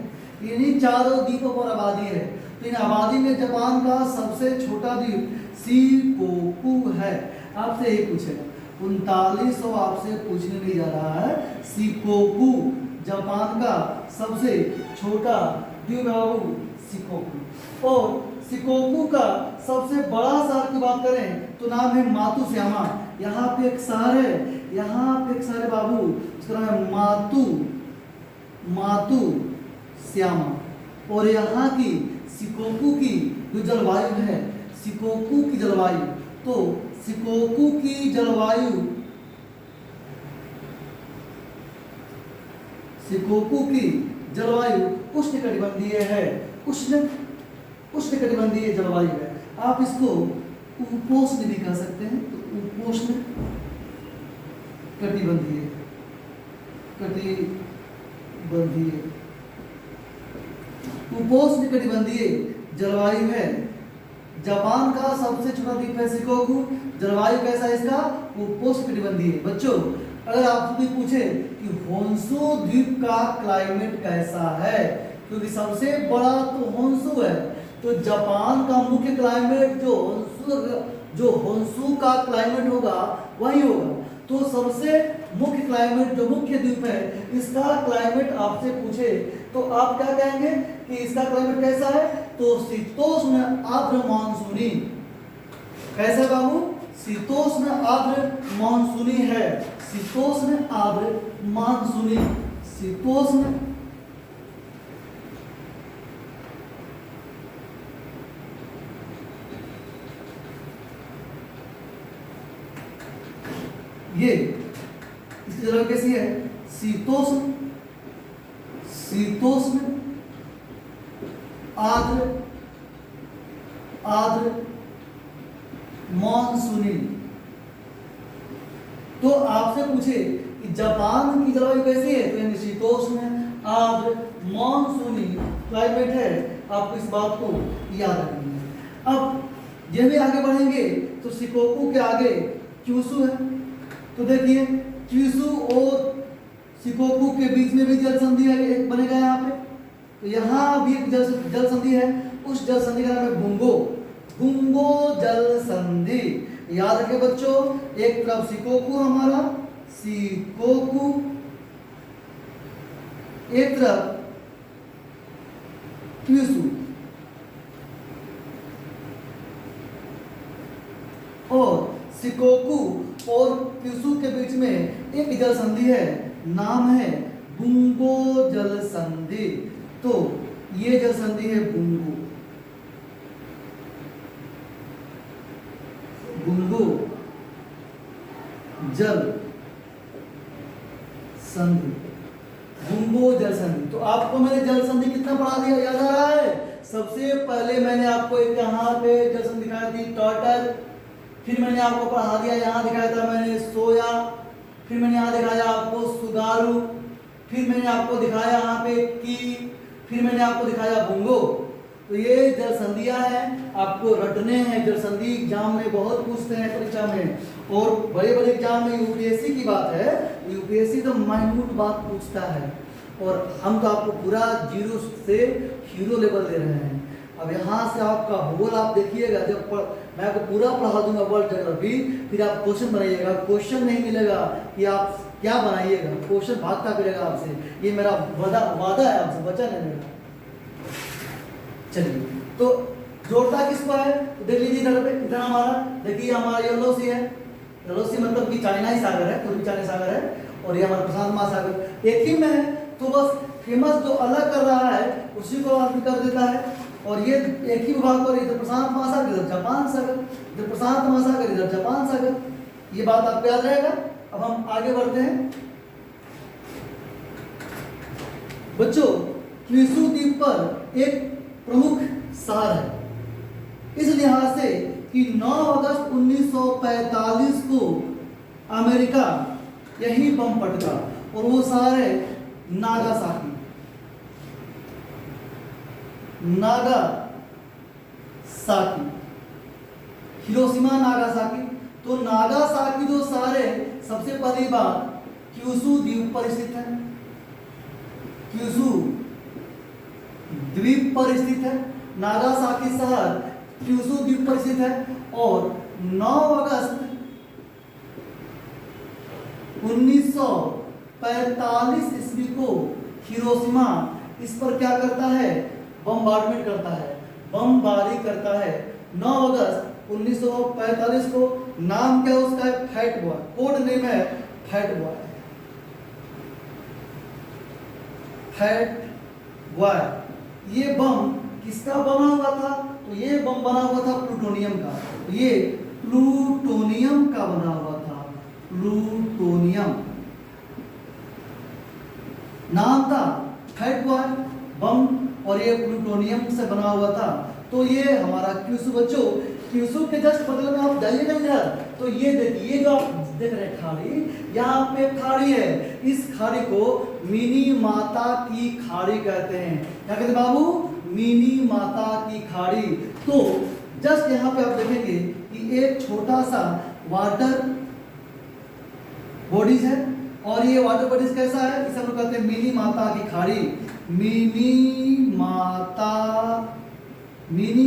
इन्हीं चारों द्वीपों पर आबादी है। तो इन आबादी में जापान का सबसे छोटा द्वीप शिकोकु है। आपसे यही पूछेगा, 3900 आपसे पूछने नहीं जा रहा है। शिकोकु जापान का सबसे छोटा द्वीप है शिकोकु। और शिकोकु का सबसे बड़ा शहर की बात करें तो नाम है मातुश्यामा। यहाँ पे एक शहर है, यहाँ पे एक शहर है बाबू, उसका नाम है मातुश्यामा। और यहाँ की शिकोकु की जो जलवायु है, शिकोकु की जलवायु, तो शिकोकु की जलवायु, शिकोकु की जलवायु उष्णकटिबंधीय है। उष्णकटिबंधीय जलवायु है। आप इसको उपोष्ण भी कह सकते हैं। तो उपोष्ण कटिबंधीय उपोष्ण कटिबंधीय जलवायु है। जापान का सबसे छोटा द्वीप है शिकोकु। जलवायु कैसा है इसका? उपोष्ण कटिबंधीय। बच्चों, अगर आपसे पूछे कि होन्शु द्वीप का क्लाइमेट कैसा है, क्योंकि सबसे बड़ा तो होन्शु है, तो जापान का मुख्य क्लाइमेट जो होन्शु का क्लाइमेट होगा वही होगा। तो सबसे मुख्य क्लाइमेट जो मुख्य द्वीप है, इसका क्लाइमेट आपसे पूछे तो आप क्या कहेंगे कि इसका क्लाइमेट कैसा है? तो शीतोष्ण आर्द्र मानसूनी। कैसा बाबू? शीतोष्ण आर्द्र मानसूनी है। शीतोष्ण आर्द्र मानसूनी, शीतोष्ण ये इसकी जगह कैसी है? शीतोष्ण आर्द्र मानसूनी। तो आपसे पूछे कि जापान की जलवायु कैसी है, तो शीतोष्ण आर्द्र मानसूनी क्लाइमेट है। आपको इस बात को याद रखनी है। अब जब भी आगे बढ़ेंगे तो शिकोकु के आगे क्यूशु है। तो देखिए क्यूसू और शिकोकू के बीच में भी जल संधि है, एक बनेगा यहाँ पे। तो यहाँ भी एक जल संधि है, उस जल संधि का नाम है बुंगो, बुंगो जल संधि। याद रखें बच्चों, एक तरफ शिकोकू हमारा, शिकोकू, एक तरफ क्यूसू, और शिकोकू और क्यूसू के बीच में एक जल संधि है, नाम है बुंगो जल संधि। तो ये जल संधि है बुंगो, बुंगो जल संधि, बुंगो जल संधि। तो आपको मैंने जल संधि कितना पढ़ा दिया, याद आ रहा है? सबसे पहले मैंने आपको एक यहाँ पे जल संधि दिखाई थी टर्टल, फिर मैंने आपको पढ़ा दिया, यहाँ दिखाया था मैंने सोया, फिर मैंने यहाँ दिखाया आपको सुगारू, फिर मैंने आपको दिखाया यहाँ पे की, फिर मैंने आपको दिखाया बुंगो। तो ये जल संधियां हैं, आपको रटने हैं। जल संधि एग्जाम में बहुत पूछते हैं परीक्षा में, और बड़े बड़े एग्जाम में यूपीएससी की बात है, यूपीएससी तो माइन्यूट बात पूछता है, और हम तो आपको पूरा जीरो से हीरो लेवल दे रहे हैं। अब यहाँ से आपका भूगोल आप देखिएगा, जब मैं आपको पूरा पढ़ा दूंगा वर्ल्ड ज्योग्राफी, फिर आप क्वेश्चन बनाइएगा, क्वेश्चन नहीं मिलेगा कि आप क्या बनाइएगा, क्वेश्चन भागता फिरेगा आपसे। ये मेरा वादा है आपसे, वचन है मेरा। चलिए, तो जोड़ता किसको है तो देख लीजिए इधर पे, इधर हमारा देखिए हमारा येलो सी है, येलो सी मतलब कि चाइना ही सागर है, पूर्वी चाइना सागर है, और ये हमारा प्रशांत महासागर एक ही में है। तो बस फेमस जो अलग कर रहा है उसी को आदमी कर देता है, और ये एक ही विभाग पर, इधर प्रशांत महासागर, इधर जापान सागर, इधर प्रशांत महासागर, इधर जापान सागर। ये बात आपको याद रहेगा। अब हम आगे बढ़ते हैं बच्चों। क्यूसू द्वीप पर एक प्रमुख शहर है, इस लिहाज से कि 9 अगस्त 1945 को अमेरिका यही बम पटका, और वो शहर है नागासाकी, नागासाकी, हिरोशिमा नागासाकी। तो नागासाकी जो शहर है सबसे पहली बात क्यूसू द्वीप पर स्थित है, क्यूसू द्वीप पर स्थित है। नागासाकी शहर क्यूसू द्वीप पर स्थित है, और 9 अगस्त 1945 ईस्वी को हिरोशिमा इस पर क्या करता है, बमबार्डमेंट करता है, बमबारी करता है। 9 अगस्त 1945 को। नाम क्या उसका है, फैट बॉय, कोड नेम है फैट बॉय, फैट बॉय। ये बम किसका बना हुआ था, तो ये बम बना हुआ था प्लूटोनियम का, ये प्लूटोनियम का बना हुआ था, प्लूटोनियम नाम था, फैट बॉय बम, और ये प्लूटोनियम से बना हुआ था। तो ये हमारा क्यूसू बच्चों, क्यूसू के जस्ट बगल में आप जाइएगा इधर, तो ये देखिए, ये जो आप देख रहे हैं खाड़ी, यहाँ पे खाड़ी है, इस खाड़ी को मिनी माता की खाड़ी कहते हैं। क्या कहते हैं बाबू, मिनी माता की खाड़ी। तो जस्ट यहाँ पे आप देखेंगे कि एक छोटा सा वाटर बॉडीज है, और ये वाटर बॉडीज कैसा है, इसे हम लोग कहते हैं मिनी माता की खाड़ी, मिनी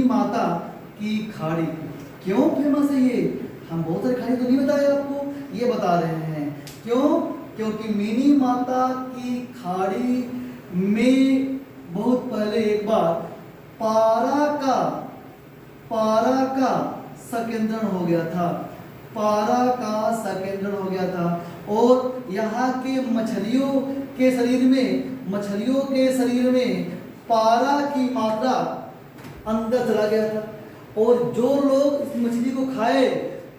माता की खाड़ी। क्यों फेमस है ये, हम बहुत सारी खाड़ी तो नहीं बताए आपको, ये बता रहे हैं क्यों, क्योंकि मिनी माता की खाड़ी में बहुत पहले एक बार पारा का संकेंद्रण हो गया था, पारा का संकेंद्रण हो गया था, और यहाँ के मछलियों के शरीर में पारा की मात्रा अंदर चला गया था, और जो लोग इस मछली को खाए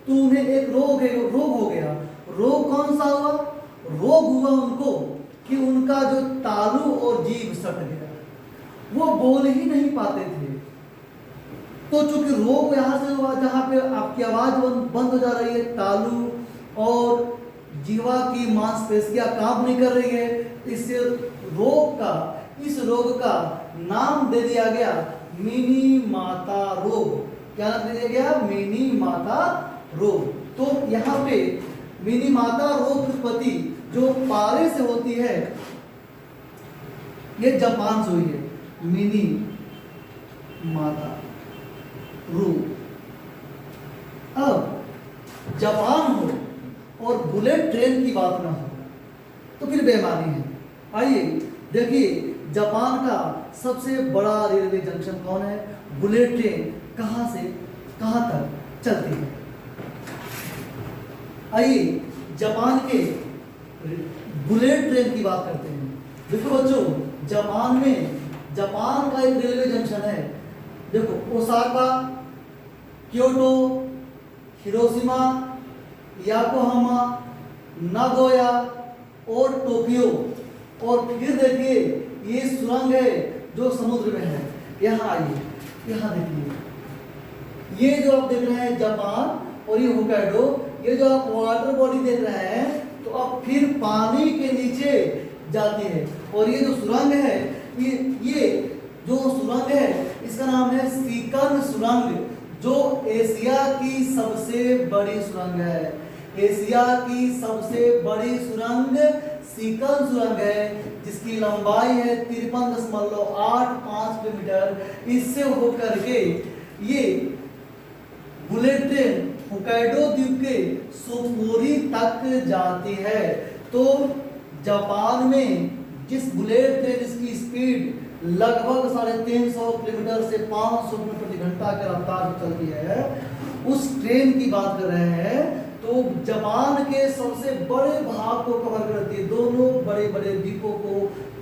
तो उन्हें एक रोग हो गया। रोग कौन सा हुआ, रोग हुआ उनको कि उनका जो तालू और जीभ सट गया, वो बोल ही नहीं पाते थे। तो चूंकि रोग यहाँ से हुआ जहाँ पे आपकी आवाज बंद हो जा रही है, तालू और जीवा की मांसपेशियां काम नहीं कर रही है, इस रोग का नाम दे दिया गया मिनी माता रोग। क्या नाम दे दिया गया, मिनी माता रोग। तो यहाँ पे मिनीमाता रोग की उत्पत्ति जो पारे से होती है, ये जापान से हुई है। मिनी माता रोग। अब जापान हो और बुलेट ट्रेन की बात ना हो तो फिर बेईमानी है। आइए देखिए जापान का सबसे बड़ा रेलवे जंक्शन कौन है, बुलेट ट्रेन कहां से कहां तक चलती है। आइए जापान के बुलेट ट्रेन की बात करते हैं। देखो बच्चों, जापान का एक रेलवे जंक्शन है। देखो Osaka, Kyoto, Hiroshima, Yokohama, Nagoya और टोक्यो। और फिर देखिए ये सुरंग है जो समुद्र में है। यहाँ आइए, यहाँ देखिए, ये जो आप देख रहे हैं जापान और ये होकाइडो, ये जो आप वाटर बॉडी देख रहे हैं तो अब फिर पानी के नीचे जाती है। और ये जो सुरंग है, ये जो सुरंग है इसका नाम है सीकन सुरंग, जो एशिया की सबसे बड़ी सुरंग है। एशिया की सबसे बड़ी सुरंग सीकन सुरंग है, जिसकी लंबाई है 53.85 किलोमीटर। इससे होकर के ये बुलेट ट्रेन होकाइडो द्वीप के सोपोरी तक जाती है। तो जापान में जिस बुलेट ट्रेन इसकी स्पीड लगभग 350 किलोमीटर से 500 किलोमीटर प्रति घंटा के रफ्तार से चलती है, उस ट्रेन की बात कर रहे हैं। तो जापान के सबसे बड़े भाग को कवर करती है, दोनों बड़े बड़े द्वीपों को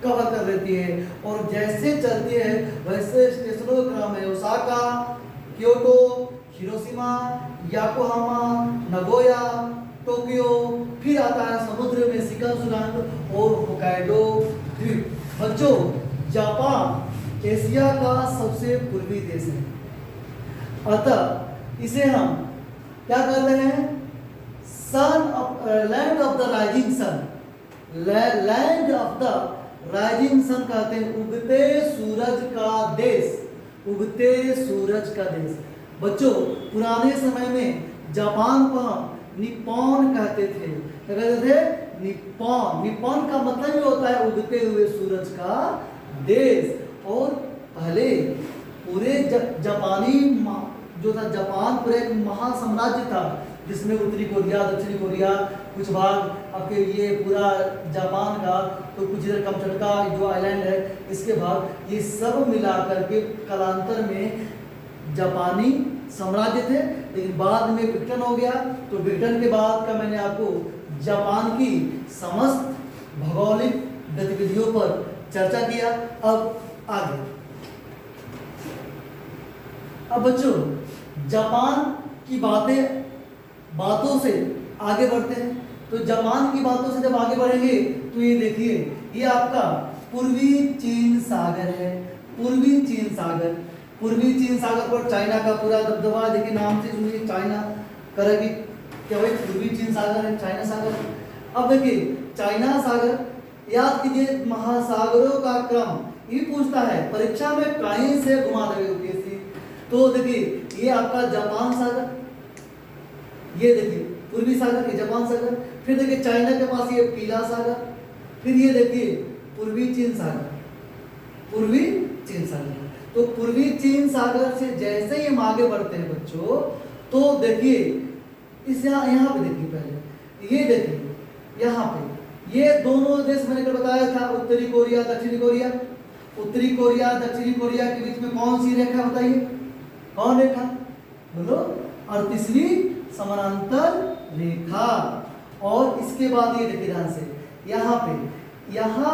कवर कर लेती है। और जैसे चलती है वैसे स्टेशनों का क्रम है Osaka, Kyoto, Hiroshima, Yokohama, Nagoya, Tokyo, फिर आता है समुद्र में सीकन सुरंग और होकाइडो द्वीप। बच्चों, जापान एशिया का सबसे पूर्वी देश है, अतः इसे हम क्या कहते हैं, land of the rising sun. Land of the rising sun कहते हैं, उगते सूरज का देश, उगते सूरज का देश। बच्चों, पुराने समय में जापान को हम निप्पॉन कहते थे। क्या कहते थे? निप्पॉन। निप्पॉन का मतलब ये होता है उगते हुए सूरज का देश। और पहले पूरे जापानी जो था, जापान पूरे एक महासाम्राज्य था, जिसमें उत्तरी कोरिया, दक्षिणी कोरिया, कुछ भाग आपके ये पूरा जापान का, तो कुछ इधर कमचटका जो आइलैंड है इसके भाग, ये सब मिलाकर के कालांतर में जापानी साम्राज्य थे। लेकिन बाद में विघटन हो गया। तो विघटन के बाद का मैंने आपको जापान की समस्त भौगोलिक गतिविधियों पर चर्चा किया। अब आगे, अब बच्चों जापान की बातों से आगे बढ़ते हैं। तो जापान की बातों से जब आगे बढ़ेंगे तो ये देखिए, ये आपका पूर्वी चीन सागर है। पूर्वी चीन सागर, पूर्वी चीन सागर पर चाइना का पूरा दबदबा, देखिए नाम से सुनिए, चाइना करेगी क्या भाई, पूर्वी चीन सागर है, चाइना सागर। अब देखिए चाइना सागर, याद कीजिए महासागरों का क्रम ये पूछता है परीक्षा में, कहीं से घुमा देगा यूपीएससी। तो देखिए ये आपका जापान सागर, ये देखिए पूर्वी सागर, ये जापान सागर। फिर देखिए चाइना के पास ये पीला सागर, फिर ये देखिए पूर्वी चीन सागर, पूर्वी चीन सागर। तो पूर्वी चीन सागर से जैसे ही हम आगे बढ़ते हैं बच्चों, तो देखिए इस यहाँ पे देखिए, पहले ये देखिए यहाँ पे ये दोनों देश मैंने कल बताया था, उत्तरी कोरिया, दक्षिणी कोरिया। उत्तरी कोरिया, दक्षिणी कोरिया के बीच में कौन सी रेखा बताइए, कौन रेखा बोलो? 38वीं समानांतर रेखा। और इसके बाद ये देखिए ध्यान से, यहाँ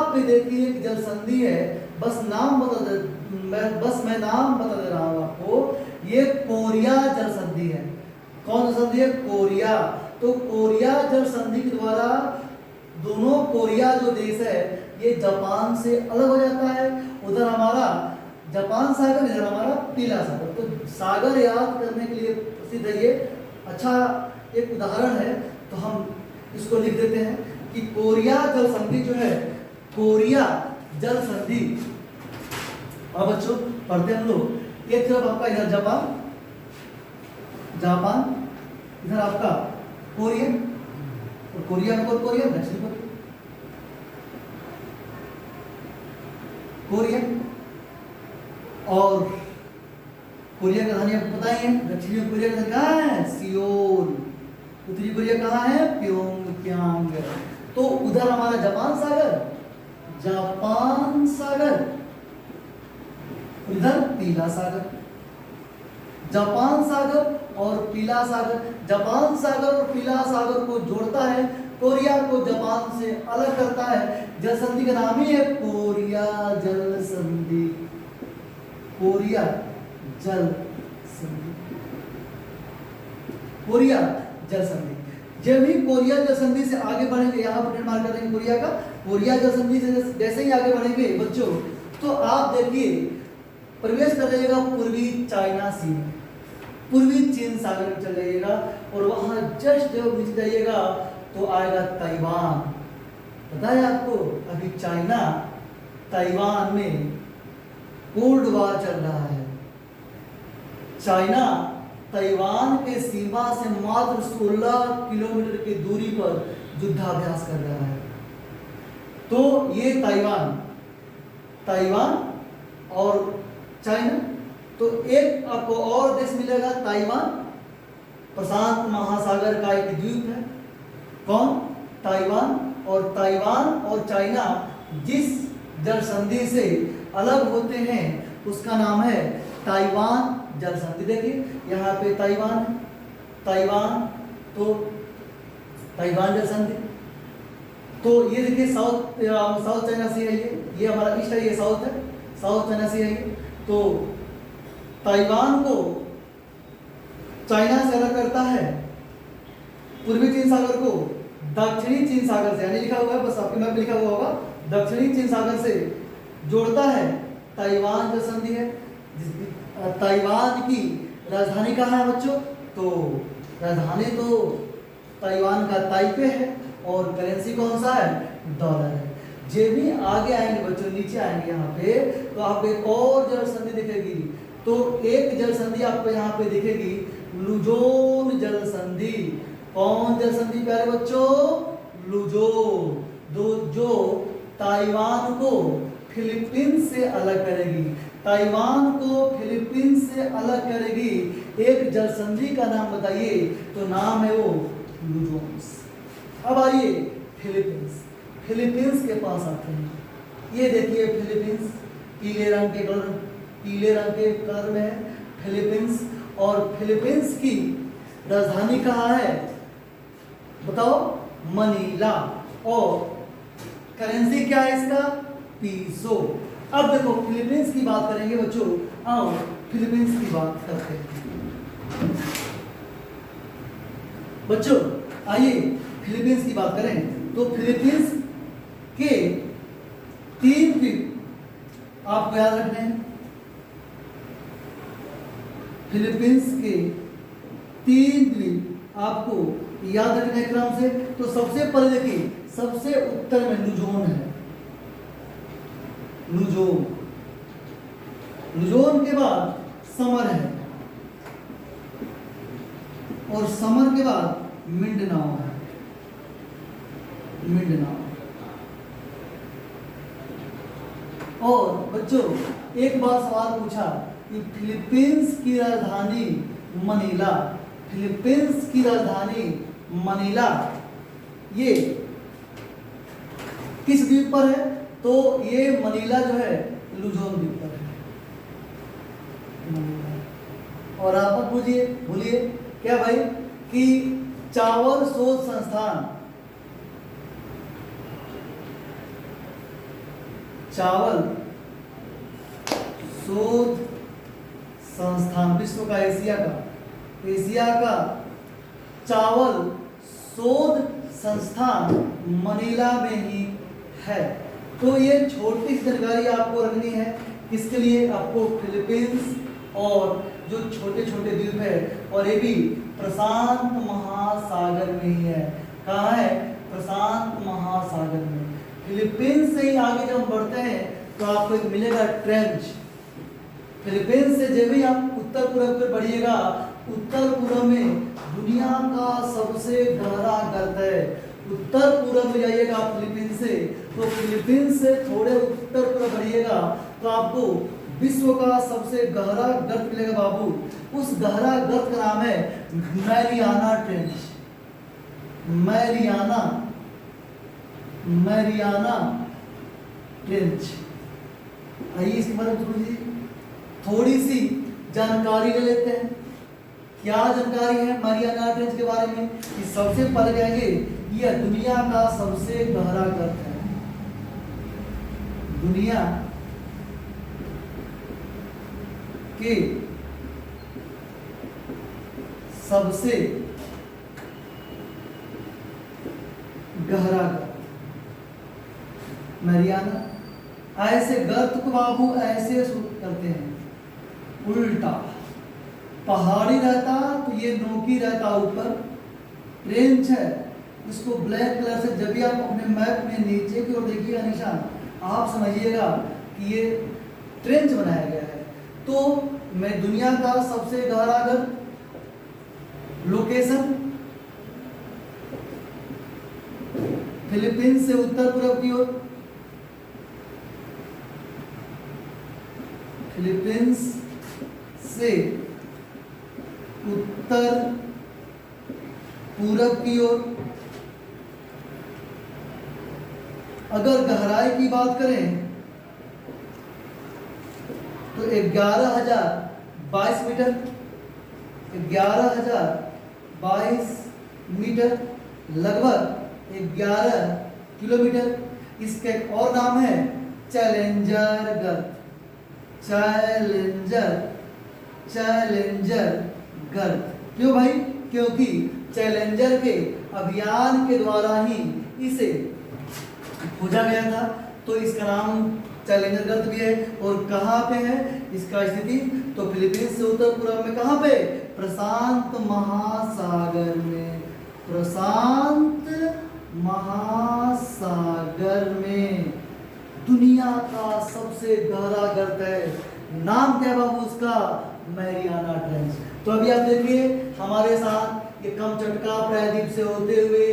पे देखिए एक जल संधि है, बस मैं नाम बता दे रहा हूँ आपको। ये कोरिया जल संधि है। कौन जल संधि है? कोरिया। तो कोरिया जल संधि के द्वारा दोनों कोरिया जो देश है ये जापान से अलग हो जाता है। उधर हमारा जापान सागर, इधर हमारा पीला सागर। तो सागर याद करने के लिए प्रसिद्ध है ये, अच्छा एक उदाहरण है। तो हम इसको लिख देते हैं कि कोरिया जल संधि जो है, कोरिया जल संधि। अब बच्चों पढ़ते हम लोग, एक तरफ आपका इधर जापान, इधर आपका कोरिया, और कोरिया में कौन कोरिया, दक्षिण कोरिया, कोरिया। और कोरिया का राजधानी आपको पता ही है, दक्षिणी कोरिया का राजधानी कहाँ है, सियोल। उत्तरी कोरिया कहाँ है, प्योंगयांग। तो उधर हमारा जापान सागर, जापान सागर, इधर पीला सागर। जापान सागर और पीला सागर, जापान सागर और पीला सागर को जोड़ता है, कोरिया को जापान से अलग करता है। जल संधि का नाम ही है कोरिया जल संधि, कोरिया जल संधि, कोरिया जल संधि। जब भी कोरिया जल संधि से आगे बढ़ेंगे, यहाँ पर मार्क कर देंगे कोरिया का, कोरिया जल संधि से जैसे ही आगे बढ़ेंगे बच्चों, तो आप देखिए प्रवेश कर जाइएगा पूर्वी चाइना सी में, पूर्वी चीन सागर में चल जाइएगा, और वहां जस्ट जब नीचे जाइएगा तो आएगा ताइवान। पता है आपको, अभी चाइना ताइवान में कोल्ड वॉर चल रहा है। चाइना ताइवान के सीमा से मात्र 16 किलोमीटर की दूरी पर युद्धाभ्यास कर रहा है। तो ये ताइवान और चाइना, तो एक आपको और देश मिलेगा ताइवान, प्रशांत महासागर का एक द्वीप है। कौन, ताइवान। और ताइवान और चाइना जिस जल संधि से अलग होते हैं उसका नाम है ताइवान जल संधि। देखिए यहाँ पे ताइवान है, ताइवान, तो ताइवान जल संधि। तो ये देखिए साउथ चाइना सी है, ये हमारा ईस्ट है, ये साउथ है, साउथ चाइना सी है ये। तो ताइवान को चाइना से अलग करता है, पूर्वी चीन सागर को दक्षिणी चीन सागर से, यानी लिखा हुआ है, बस आपके मैप में लिखा हुआ होगा, दक्षिणी चीन सागर से जोड़ता है, ताइवान जल संधि है। ताइवान की राजधानी कहाँ है बच्चों, तो राजधानी तो ताइवान का ताइपे है, और करेंसी कौन सा है, डॉलर है। जे भी आगे आएंगे बच्चों, नीचे आएंगे यहाँ पे, तो आपको एक और जल संधि दिखेगी। तो एक जल संधि आपको यहाँ पे दिखेगी, लुजोन जल संधि। कौन जल संधि प्यारे बच्चों, लुजोन, जो ताइवान को फिलीपींस से अलग करेगी, ताइवान को फिलीपींस से अलग करेगी। एक जल संधि का नाम बताइए, तो नाम है वो लुजोन्स। अब आइए फिलीपींस, फिलीपींस के पास आते हैं। ये देखिए फिलीपींस, पीले रंग के कलर में है फिलीपींस। और फिलीपींस की राजधानी कहाँ है बताओ, मनीला। और करेंसी क्या है इसका, पीसो। अब देखो फिलीपींस की बात करेंगे बच्चों, आओ फिलीपींस की बात करते हैं बच्चों। आइए फिलीपींस की बात करें, तो फिलीपींस के 3 द्वीप आपको याद रखने हैं। फिलीपींस के 3 द्वीप आपको याद रखने क्रम से, तो सबसे पहले देखिए, सबसे उत्तर में लुजोन है, लुजोन। लुजोन के बाद समर है, और समर के बाद मिंडनाओ है, मिंडनाओ। और बच्चों एक बार सवाल पूछा कि फिलीपींस की राजधानी मनीला, फिलीपींस की राजधानी मनीला ये किस द्वीप पर है, तो ये मनीला जो है लुजोन द्वीप पर है, मनीला। और आप मत भूलिए क्या भाई, कि चावल शोध संस्थान, चावल शोध संस्थान विश्व का, एशिया का चावल शोध संस्थान मनीला में ही है। तो ये छोटी सी जानकारी आपको रखनी है, किसके लिए, आपको फिलीपींस और जो छोटे छोटे द्वीप है, और ये भी प्रशांत महासागर में ही है। कहाँ है, प्रशांत महासागर में। फिलीपींस से ही आगे जब हम बढ़ते हैं तो आपको एक मिलेगा ट्रेंच। फिलीपींस से जब भी आप उत्तर पूर्व पर बढ़िएगा, उत्तर पूर्व में दुनिया का सबसे गहरा गर्त है, उत्तर पूर्व में जाइएगा आप फिलीपींस से, तो फिलीपींस से थोड़े उत्तर पूर्व बढ़िएगा तो आपको विश्व का सबसे गहरा गर्त मिलेगा बाबू। उस गहरा गर्त का नाम है मैरियाना ट्रेंच। Mariana trench. आइए इसके बारे में थोड़ी सी जानकारी ले लेते हैं। क्या जानकारी है मैरियाना ट्रेंच के बारे में? कि सबसे पहले कहेंगे यह दुनिया का सबसे गहरा गर्त है। दुनिया के सबसे गहरा गर्त मैरियाना। ऐसे गर्त को बाबू ऐसे करते हैं उल्टा, पहाड़ी रहता तो ये नोकी रहता ऊपर, ट्रेंच है इसको ब्लैक कलर से, जब भी आप अपने मैप में नीचे की ओर देखिएगा निशान, आप समझिएगा कि ये ट्रेंच बनाया गया है। तो मैं दुनिया का सबसे गहरा गर्त, लोकेशन फिलीपींस से उत्तर पूर्व की ओर, फिलीपींस से उत्तर पूरब की ओर। अगर गहराई की बात करें तो 11,022 मीटर, 11,022 मीटर लगभग 11 किलोमीटर। इसका एक और नाम है चैलेंजर गर्त। चैलेंजर गर्त क्यों भाई? क्योंकि चैलेंजर के अभियान के द्वारा ही इसे खोजा गया था, तो इसका नाम चैलेंजर गर्त भी है। और कहाँ पे है इसका स्थिति? तो फिलीपींस से उत्तर पूर्व में। कहाँ पे? प्रशांत महासागर में। प्रशांत महासागर में दुनिया का सबसे गहरा गर्त है। नाम क्या बाबू उसका? Mariana trench. तो अभी आप देखिए हमारे साथ ये कमचटका प्रायद्वीप से होते हुए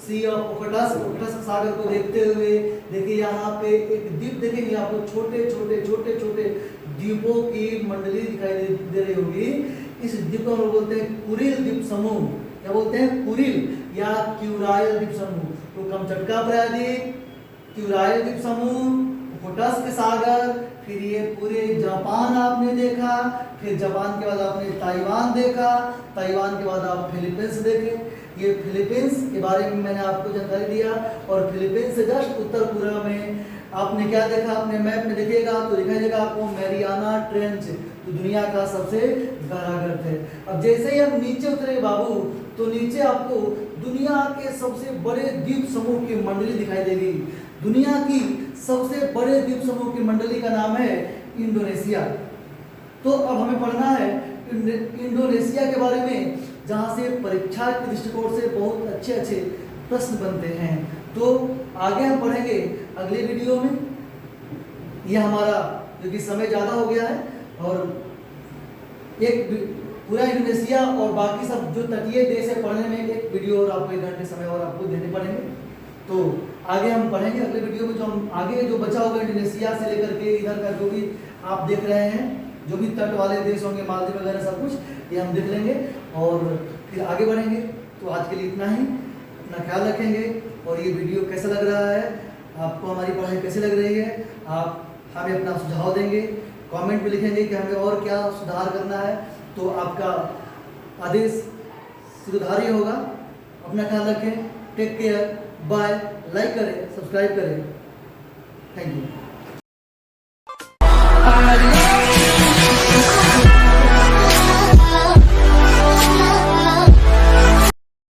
सी ऑफ ओखोटस्क सागर को देखते हुए, देखिए यहाँ पे एक द्वीप देखेंगे आपको, छोटे छोटे द्वीपों की मंडली दिखाई दे रही होगी। इस द्वीप को हम लोग बोलते हैं कुरिल द्वीप समूह। क्या बोलते हैं? कुरिल या क्यूराइल द्वीप समूह। तो कमचटका प्रायद्वीप, क्यूराइल द्वीप समूह, ओखोटस्क सागर, फिर ये पूरे जापान आपने देखा, फिर जापान के बाद आपने ताइवान देखा, ताइवान के बाद आप फिलीपींस देखे। ये फिलीपींस के बारे में मैंने आपको जानकारी दिया। और फिलीपींस से जस्ट उत्तर पूर्व में आपने क्या देखा? अपने मैप में देखिएगा तो दिखाई देगा आपको मैरियाना ट्रेंच, तो दुनिया का सबसे गहरा गर्त है। अब जैसे ही हम नीचे उतरे बाबू, तो नीचे आपको दुनिया के सबसे बड़े द्वीप समूह की मंडली दिखाई देगी। दुनिया की सबसे बड़े द्वीप समूह की मंडली का नाम है इंडोनेशिया। तो अब हमें पढ़ना है इंडोनेशिया के बारे में, जहाँ से परीक्षा के दृष्टिकोण से बहुत अच्छे प्रश्न बनते हैं। तो आगे हम पढ़ेंगे अगले वीडियो में। यह हमारा क्योंकि समय ज़्यादा हो गया है और एक पूरा इंडोनेशिया और बाकी सब जो तटीय देश है पढ़ने में एक वीडियो और आपको 1 घंटे समय और आपको देने पड़ेंगे। तो आगे हम पढ़ेंगे अगले वीडियो में, जो हम आगे जो बचा होगा इंडोनेशिया से लेकर के इधर का जो भी आप देख रहे हैं, जो भी तट वाले देश होंगे, मालदीव वगैरह सब कुछ, ये हम देख लेंगे और फिर आगे बढ़ेंगे। तो आज के लिए इतना ही। अपना ख्याल रखेंगे। और ये वीडियो कैसा लग रहा है, आपको हमारी पढ़ाई कैसी लग रही है, आप हमें अपना सुझाव देंगे, कमेंट में लिखेंगे कि हमें और क्या सुधार करना है, तो आपका आदेश सुधार्य होगा। अपना ख्याल रखें। Take care, bye. लाइक करें, सब्सक्राइब करें। Thank you.